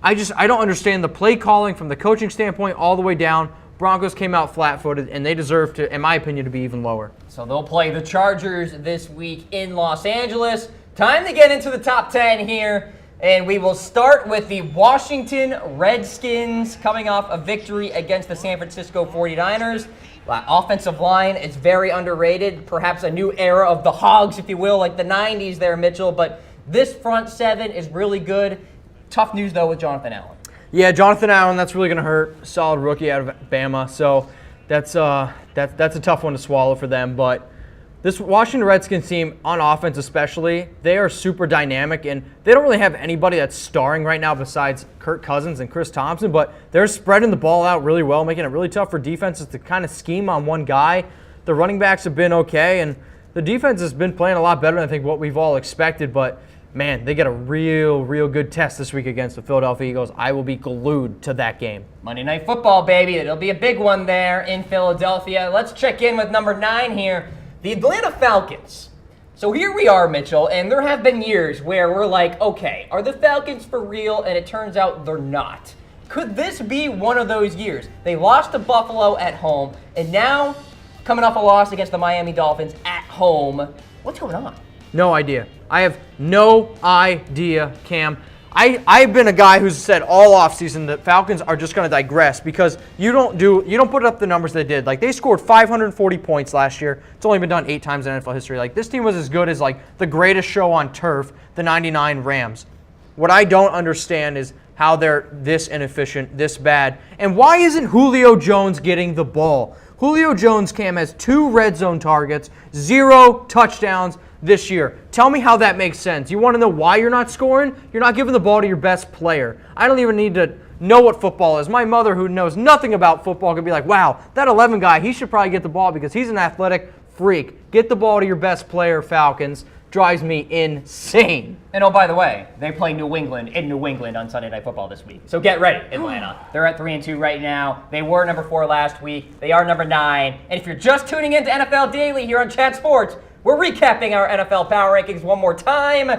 I don't understand the play calling from the coaching standpoint all the way down. Broncos came out flat-footed, and they deserve to, in my opinion, to be even lower. So they'll play the Chargers this week in Los Angeles. Time to get into the top 10 here, and we will start with the Washington Redskins coming off a victory against the San Francisco 49ers. Offensive line is very underrated, perhaps a new era of the Hogs, if you will, like the 90s there, Mitchell, but this front 7 is really good. Tough news, though, with Jonathan Allen. Yeah, Jonathan Allen, that's really going to hurt. Solid rookie out of Bama, so that's a tough one to swallow for them. But this Washington Redskins team, on offense especially, they are super dynamic, and they don't really have anybody that's starring right now besides Kirk Cousins and Chris Thompson, but they're spreading the ball out really well, making it really tough for defenses to kind of scheme on one guy. The running backs have been okay, and the defense has been playing a lot better than I think what we've all expected, but man, they get a real good test this week against the Philadelphia Eagles. I will be glued to that game. Monday Night Football, baby. It'll be a big one there in Philadelphia. Let's check in with number 9 here, the Atlanta Falcons. So here we are, Mitchell, and there have been years where we're like, okay, are the Falcons for real? And it turns out they're not. Could this be one of those years? They lost to Buffalo at home, and now coming off a loss against the Miami Dolphins at home. What's going on? No idea. I have no idea, Cam. I've been a guy who's said all offseason that Falcons are just going to digress because you don't put up the numbers they did. Like, they scored 540 points last year. It's only been done 8 times in NFL history. Like, this team was as good as like the greatest show on turf, the '99 Rams. What I don't understand is how they're this inefficient, this bad. And why isn't Julio Jones getting the ball? Julio Jones, Cam, has 2 red zone targets, 0 touchdowns this year. Tell me how that makes sense. You want to know why you're not scoring? You're not giving the ball to your best player. I don't even need to know what football is. My mother, who knows nothing about football, could be like, wow, that 11 guy, he should probably get the ball because he's an athletic freak. Get the ball to your best player, Falcons. Drives me insane. And oh, by the way, they play New England in New England on Sunday Night Football this week. So get ready, Atlanta. They're at 3-2 right now. They were number 4 last week. They are number 9. And if you're just tuning in to NFL Daily here on Chat Sports, we're recapping our NFL power rankings one more time.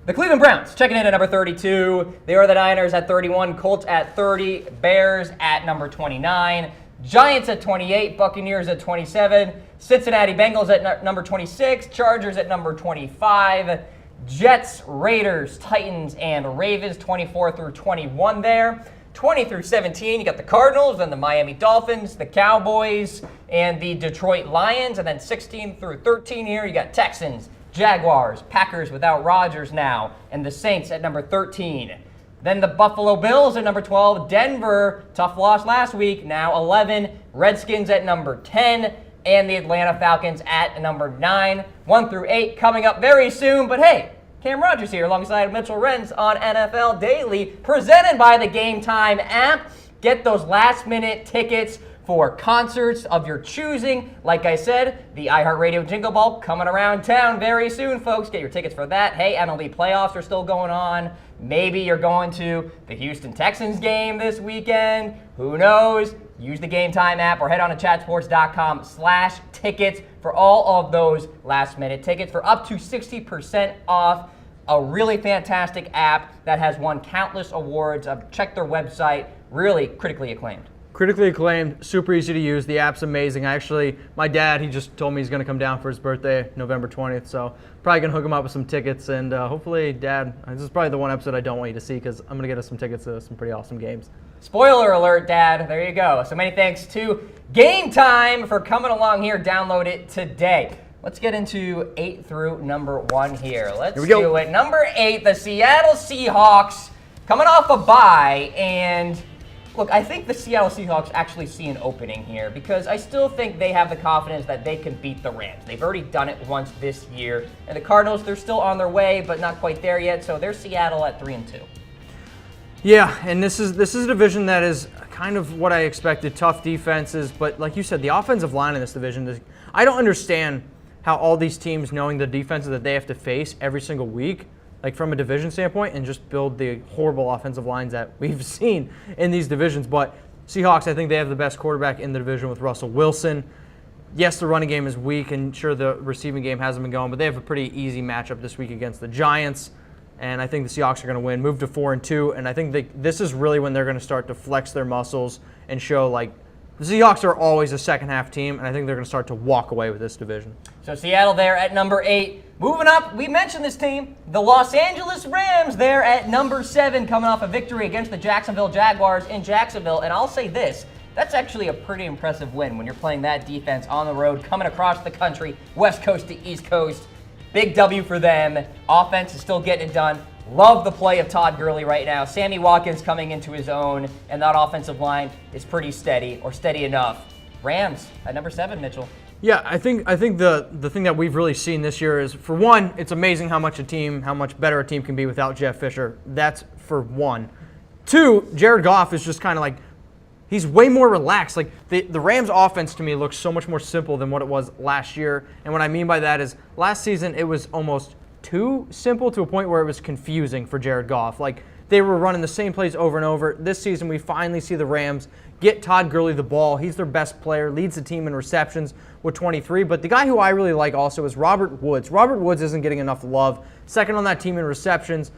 The Cleveland Browns checking in at number 32. They are the Niners at 31, Colts at 30, Bears at number 29, Giants at 28, Buccaneers at 27, Cincinnati Bengals at number 26, Chargers at number 25, Jets, Raiders, Titans, and Ravens 24 through 21 there. 20 through 17, you got the Cardinals, then the Miami Dolphins, the Cowboys, and the Detroit Lions. And then 16 through 13 here, you got Texans, Jaguars, Packers without Rodgers now, and the Saints at number 13. Then the Buffalo Bills at number 12, Denver, tough loss last week, now 11, Redskins at number 10, and the Atlanta Falcons at number 9. 1 through 8 coming up very soon, but hey, Cam Rogers here alongside Mitchell Renz on NFL Daily, presented by the Game Time app. Get those last-minute tickets for concerts of your choosing. Like I said, the iHeartRadio Jingle Ball coming around town very soon, folks. Get your tickets for that. Hey, MLB playoffs are still going on. Maybe you're going to the Houston Texans game this weekend. Who knows? Use the Game Time app or head on to chatsports.com/tickets for all of those last-minute tickets for up to 60% off. A really fantastic app that has won countless awards. Check their website. Really critically acclaimed. Critically acclaimed, super easy to use. The app's amazing. My dad, he just told me he's going to come down for his birthday, November 20th. So probably going to hook him up with some tickets. And hopefully, Dad, this is probably the one episode I don't want you to see because I'm going to get us some tickets to some pretty awesome games. Spoiler alert, Dad. There you go. So many thanks to Game Time for coming along here. Download it today. Let's get into 8 through number 1 here. Let's do it. Number 8, the Seattle Seahawks coming off a bye. And look, I think the Seattle Seahawks actually see an opening here because I still think they have the confidence that they can beat the Rams. They've already done it once this year. And the Cardinals, they're still on their way, but not quite there yet. So they're Seattle at 3-2. Yeah, and this is a division that is kind of what I expected. Tough defenses, but like you said, the offensive line in this division, I don't understand how all these teams, knowing the defenses that they have to face every single week, like from a division standpoint, and just build the horrible offensive lines that we've seen in these divisions. But Seahawks, I think they have the best quarterback in the division with Russell Wilson. Yes, the running game is weak, and sure, the receiving game hasn't been going, but they have a pretty easy matchup this week against the Giants. And I think the Seahawks are going to win, move to 4-2, and I think this is really when they're going to start to flex their muscles and show, like, the Seahawks are always a second-half team, and I think they're going to start to walk away with this division. So Seattle there at number 8. Moving up, we mentioned this team, the Los Angeles Rams there at number 7, coming off a victory against the Jacksonville Jaguars in Jacksonville. And I'll say this, that's actually a pretty impressive win when you're playing that defense on the road, coming across the country, West Coast to East Coast. Big W for them. Offense is still getting it done. Love the play of Todd Gurley right now. Sammy Watkins coming into his own, and that offensive line is pretty steady, or steady enough. Rams at number 7, Mitchell. Yeah, I think the thing that we've really seen this year is, for one, it's amazing how much better a team can be without Jeff Fisher. That's for one. 2, Jared Goff is just kind of like, he's way more relaxed. Like the Rams offense to me looks so much more simple than what it was last year. And what I mean by that is last season it was almost too simple to a point where it was confusing for Jared Goff. Like they were running the same plays over and over. This season we finally see the Rams get Todd Gurley the ball. He's their best player, leads the team in receptions with 23. But the guy who I really like also is Robert Woods. Robert Woods isn't getting enough love. Second on that team in receptions.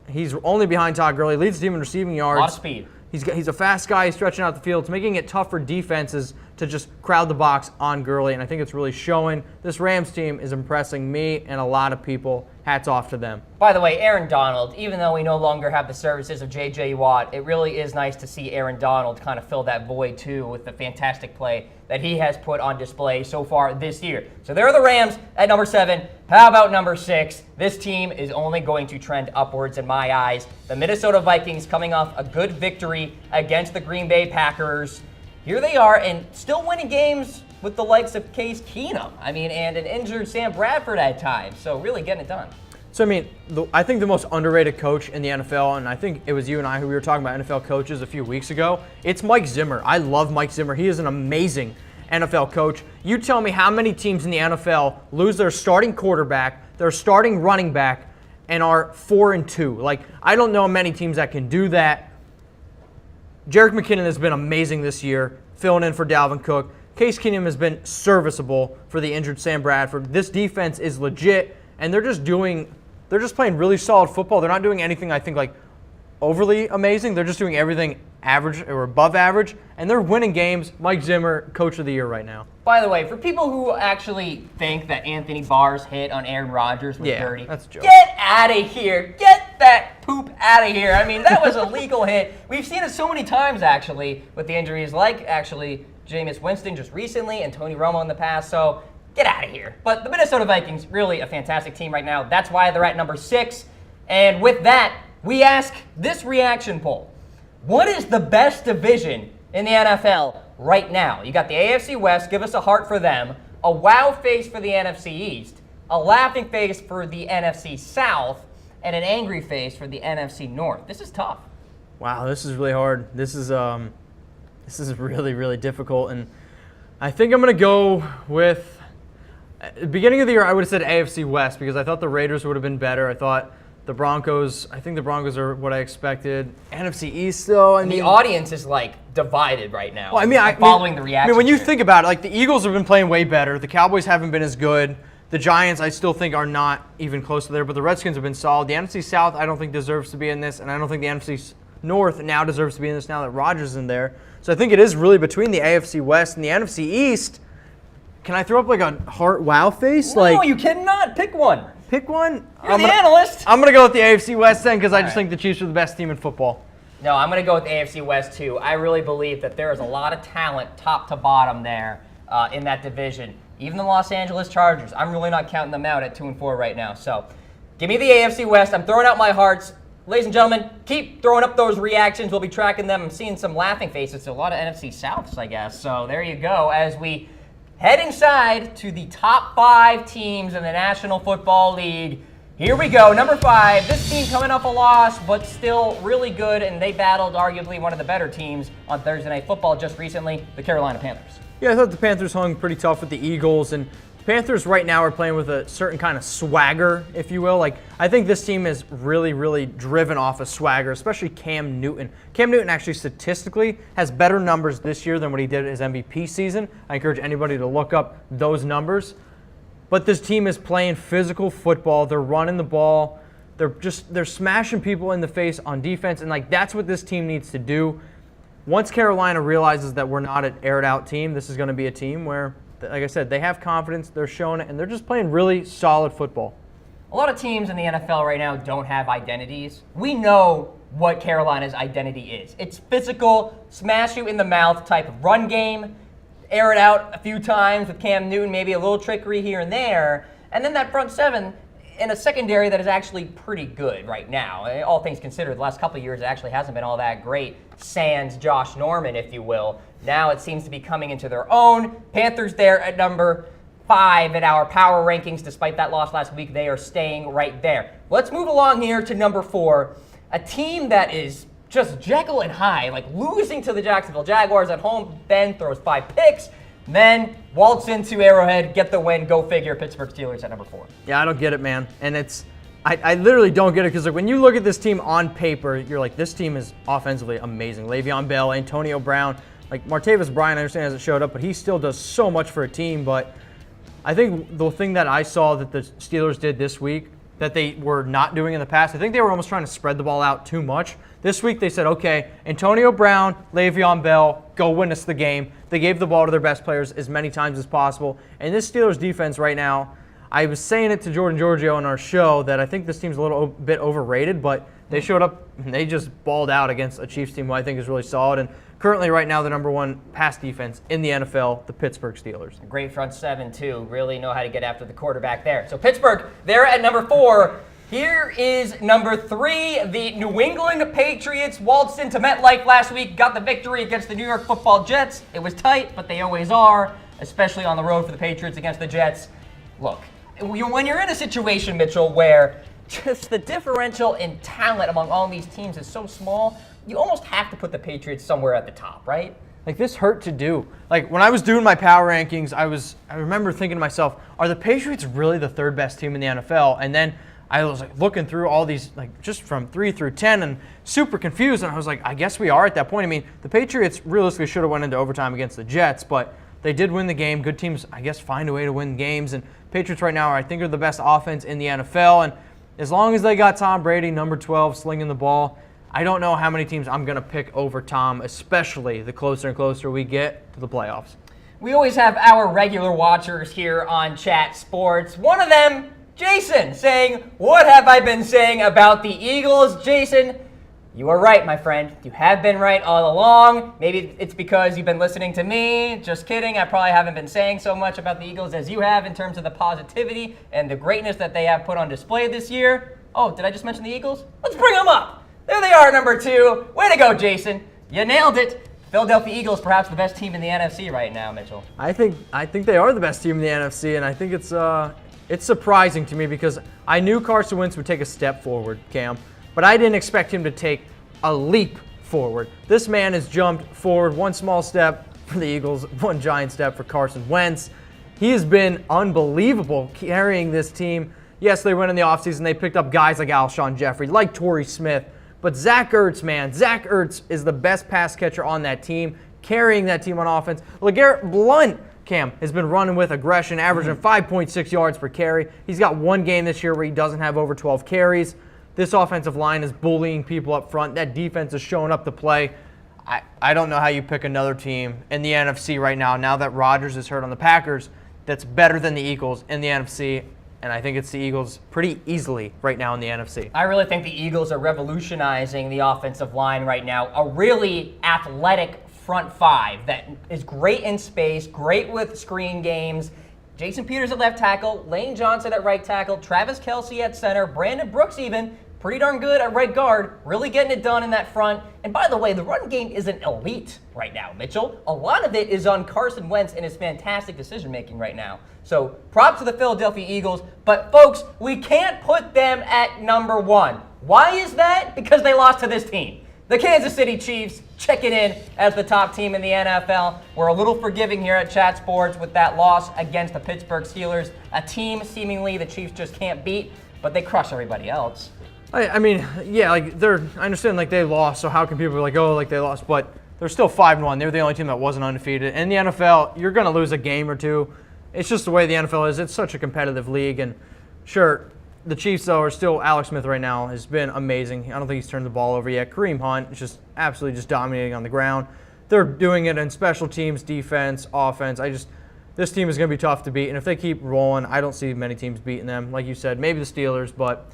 He's only behind Todd Gurley, leads the team in receiving yards. A lot of speed. He's a fast guy, he's stretching out the field. It's making it tough for defenses to just crowd the box on Gurley, and I think it's really showing. This Rams team is impressing me and a lot of people. Hats off to them. By the way, Aaron Donald, even though we no longer have the services of J.J. Watt, it really is nice to see Aaron Donald kind of fill that void too with the fantastic play that he has put on display so far this year. So there are the Rams at number 7. How about number 6? This team is only going to trend upwards in my eyes. The Minnesota Vikings coming off a good victory against the Green Bay Packers. Here they are and still winning games with the likes of Case Keenum. And an injured Sam Bradford at times. So really getting it done. So, I think the most underrated coach in the NFL, and I think it was you and I who we were talking about NFL coaches a few weeks ago, it's Mike Zimmer. I love Mike Zimmer. He is an amazing NFL coach. You tell me how many teams in the NFL lose their starting quarterback, their starting running back, and are 4-2. Like, I don't know many teams that can do that. Jerick McKinnon has been amazing this year, filling in for Dalvin Cook. Case Keenum has been serviceable for the injured Sam Bradford. This defense is legit, and they're just playing really solid football. They're not doing anything, I think, like overly amazing. They're just doing everything average or above average, and they're winning games. Mike Zimmer, Coach of the Year right now. By the way, for people who actually think that Anthony Barr's hit on Aaron Rodgers was dirty, that's a joke. Get out of here. Get that poop out of here. That was a legal hit. We've seen it so many times, actually, with the injuries, like, actually, Jameis Winston just recently and Tony Romo in the past, so get out of here. But the Minnesota Vikings, really a fantastic team right now. That's why they're at number 6. And with that, we ask this reaction poll. What is the best division in the NFL right now? You got the AFC West, give us a heart for them, a wow face for the NFC East, a laughing face for the NFC South, and an angry face for the NFC North. This is tough. Wow, this is really hard. This is really, really difficult. And I think I'm going to go with, at the beginning of the year, I would have said AFC West because I thought the Raiders would have been better. I think the Broncos are what I expected. NFC East, though, the audience is divided right now. Well, following the reaction. When you think about it, the Eagles have been playing way better. The Cowboys haven't been as good. The Giants, I still think, are not even close to there, but the Redskins have been solid. The NFC South, I don't think deserves to be in this, and I don't think the NFC North now deserves to be in this now that Rodgers is in there. So I think it is really between the AFC West and the NFC East. Can I throw up a heart wow face? No, you cannot. Pick one. Pick one? You're the analyst. I'm going to go with the AFC West then because I just think the Chiefs are the best team in football. No, I'm going to go with the AFC West too. I really believe that there is a lot of talent top to bottom there in that division. Even the Los Angeles Chargers, I'm really not counting them out at 2-4 right now. So give me the AFC West. I'm throwing out my hearts. Ladies and gentlemen, keep throwing up those reactions. We'll be tracking them. I'm seeing some laughing faces. So a lot of NFC Souths, I guess. So there you go as we head inside to the top 5 teams in the National Football League. Here we go, number 5. This team coming off a loss, but still really good, and they battled arguably one of the better teams on Thursday Night Football just recently, the Carolina Panthers. Yeah, I thought the Panthers hung pretty tough with the Eagles, and the Panthers right now are playing with a certain kind of swagger, if you will. I think this team is really, really driven off of swagger, especially Cam Newton. Cam Newton actually statistically has better numbers this year than what he did his MVP season. I encourage anybody to look up those numbers. But this team is playing physical football. They're running the ball. They're smashing people in the face on defense, and that's what this team needs to do. Once Carolina realizes that we're not an aired-out team, this is going to be a team where, like I said, they have confidence, they're showing it, and they're just playing really solid football. A lot of teams in the NFL right now don't have identities. We know what Carolina's identity is. It's physical, smash you in the mouth type of run game, air it out a few times with Cam Newton, maybe a little trickery here and there, and then that front seven in a secondary that is actually pretty good right now. All things considered, the last couple of years it actually hasn't been all that great. Sans Josh Norman, if you will. Now it seems to be coming into their own. Panthers there at number 5 in our power rankings. Despite that loss last week, they are staying right there. Let's move along here to number 4. A team that is just Jekyll and Hyde, losing to the Jacksonville Jaguars at home. Ben throws 5 picks. Then waltz into Arrowhead, get the win, go figure. Pittsburgh Steelers at number 4. Yeah, I don't get it, man. And I literally don't get it because when you look at this team on paper, you're like, this team is offensively amazing. Le'Veon Bell, Antonio Brown, Martavis Bryant, I understand hasn't showed up, but he still does so much for a team. But I think the thing that I saw that the Steelers did this week that they were not doing in the past. I think they were almost trying to spread the ball out too much. This week they said, okay, Antonio Brown, Le'Veon Bell, go win us the game. They gave the ball to their best players as many times as possible. And this Steelers defense right now, I was saying it to Jordan Giorgio on our show that I think this team's a little bit overrated, but they showed up and they just balled out against a Chiefs team who I think is really solid. And currently right now the number one pass defense in the NFL, the Pittsburgh Steelers. A great front seven, too. Really know how to get after the quarterback there. So Pittsburgh, they're at number 4. Here is number 3. The New England Patriots waltzed into MetLife last week, got the victory against the New York Football Jets. It was tight, but they always are, especially on the road for the Patriots against the Jets. Look, when you're in a situation, Mitchell, where just the differential in talent among all these teams is so small, you almost have to put the Patriots somewhere at the top, right? Like, this hurt to do. Like, when I was doing my power rankings, I remember thinking to myself, are the Patriots really the 3rd best team in the NFL? And then I was like looking through all these, like, just from 3 through 10 and super confused. And I was like, I guess we are at that point. I mean, the Patriots realistically should have went into overtime against the Jets, but they did win the game. Good teams, I guess, find a way to win games. And Patriots right now, I think, are the best offense in the NFL. And as long as they got Tom Brady, number 12, slinging the ball, I don't know how many teams I'm going to pick over Tom, especially the closer and closer we get to the playoffs. We always have our regular watchers here on Chat Sports. One of them, Jason, saying, what have I been saying about the Eagles? Jason, you are right, my friend. You have been right all along. Maybe it's because you've been listening to me. Just kidding. I probably haven't been saying so much about the Eagles as you have in terms of the positivity and the greatness that they have put on display this year. Oh, did I just mention the Eagles? Let's bring them up. There they are, number 2. Way to go, Jason. You nailed it. Philadelphia Eagles, perhaps the best team in the NFC right now, Mitchell. I think they are the best team in the NFC, and I think it's surprising to me because I knew Carson Wentz would take a step forward, Cam, but I didn't expect him to take a leap forward. This man has jumped forward one small step for the Eagles, one giant step for Carson Wentz. He has been unbelievable carrying this team. Yes, they went in the offseason. They picked up guys like Alshon Jeffrey, like Torrey Smith. But Zach Ertz, man, Zach Ertz is the best pass catcher on that team, carrying that team on offense. LeGarrette Blount, Cam, has been running with aggression, averaging 5.6 yards per carry. He's got one game this year where he doesn't have over 12 carries. This offensive line is bullying people up front. That defense is showing up to play. I don't know how you pick another team in the NFC right now that Rodgers is hurt on the Packers, that's better than the Eagles in the NFC. And I think it's the Eagles pretty easily right now in the NFC. I really think the Eagles are revolutionizing the offensive line right now. A really athletic front 5 that is great in space, great with screen games. Jason Peters at left tackle, Lane Johnson at right tackle, Travis Kelce at center, Brandon Brooks even, pretty darn good at right guard, really getting it done in that front. And by the way, the run game isn't elite right now, Mitchell. A lot of it is on Carson Wentz and his fantastic decision-making right now. So props to the Philadelphia Eagles, but folks, we can't put them at number 1. Why is that? Because they lost to this team. The Kansas City Chiefs checking in as the top team in the NFL. We're a little forgiving here at Chat Sports with that loss against the Pittsburgh Steelers, a team seemingly the Chiefs just can't beat, but they crush everybody else. I mean, yeah, like I understand like they lost, so how can people be like, oh, like they lost, but they're still 5-1. They were the only team that wasn't undefeated. In the NFL, you're going to lose a game or two. It's just the way the NFL is. It's such a competitive league, and sure, the Chiefs, though, are still, Alex Smith right now has been amazing. I don't think he's turned the ball over yet. Kareem Hunt is just absolutely just dominating on the ground. They're doing it in special teams, defense, offense. This team is going to be tough to beat, and if they keep rolling, I don't see many teams beating them. Like you said, maybe the Steelers, but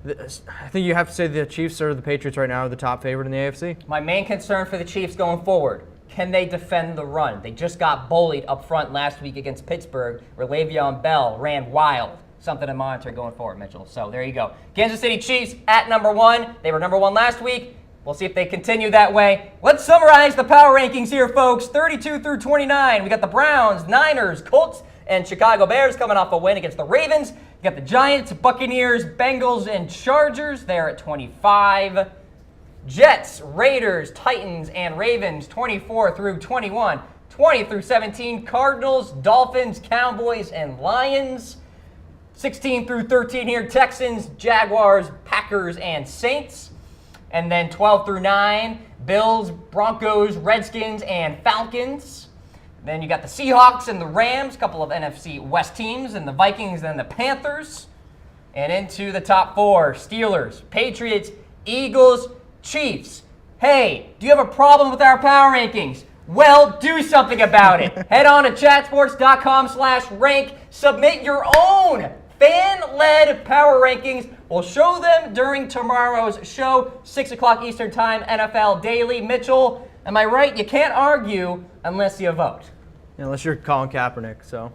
I think you have to say the Chiefs or the Patriots right now are the top favorite in the AFC. My main concern for the Chiefs going forward, can they defend the run? They just got bullied up front last week against Pittsburgh, where Le'Veon Bell ran wild. Something to monitor going forward, Mitchell. So there you go. Kansas City Chiefs at number 1. They were number 1 last week. We'll see if they continue that way. Let's summarize the power rankings here, folks. 32 through 29. We got the Browns, Niners, Colts, and Chicago Bears coming off a win against the Ravens. You got the Giants, Buccaneers, Bengals, and Chargers. They're at 25. Jets, Raiders, Titans, and Ravens, 24 through 21. 20 through 17, Cardinals, Dolphins, Cowboys, and Lions. 16 through 13 here, Texans, Jaguars, Packers, and Saints. And then 12 through 9, Bills, Broncos, Redskins, and Falcons. Then you got the Seahawks and the Rams, a couple of NFC West teams, and the Vikings and the Panthers. And into the top 4, Steelers, Patriots, Eagles, Chiefs. Hey, do you have a problem with our power rankings? Well, do something about it. Head on to chatsports.com/rank. Submit your own fan-led power rankings. We'll show them during tomorrow's show, 6 o'clock Eastern Time, NFL Daily. Mitchell, am I right? You can't argue unless you vote. Unless you're Colin Kaepernick, so.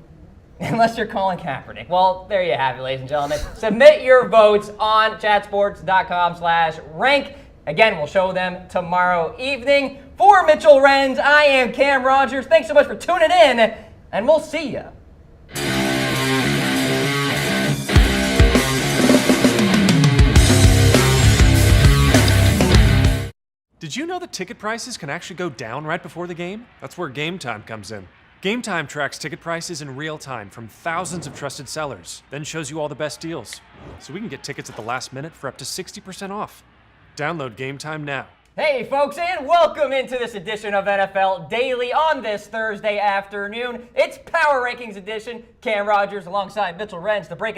Unless you're Colin Kaepernick. Well, there you have it, ladies and gentlemen. Submit your votes on chatsports.com/rank. Again, we'll show them tomorrow evening. For Mitchell Renz, I am Cam Rogers. Thanks so much for tuning in, and we'll see ya. Did you know that ticket prices can actually go down right before the game? That's where Game Time comes in. Game Time tracks ticket prices in real time from thousands of trusted sellers, then shows you all the best deals. So we can get tickets at the last minute for up to 60% off. Download Game Time now. Hey folks, and welcome into this edition of NFL Daily on this Thursday afternoon. It's Power Rankings edition. Cam Rogers alongside Mitchell Renz to break it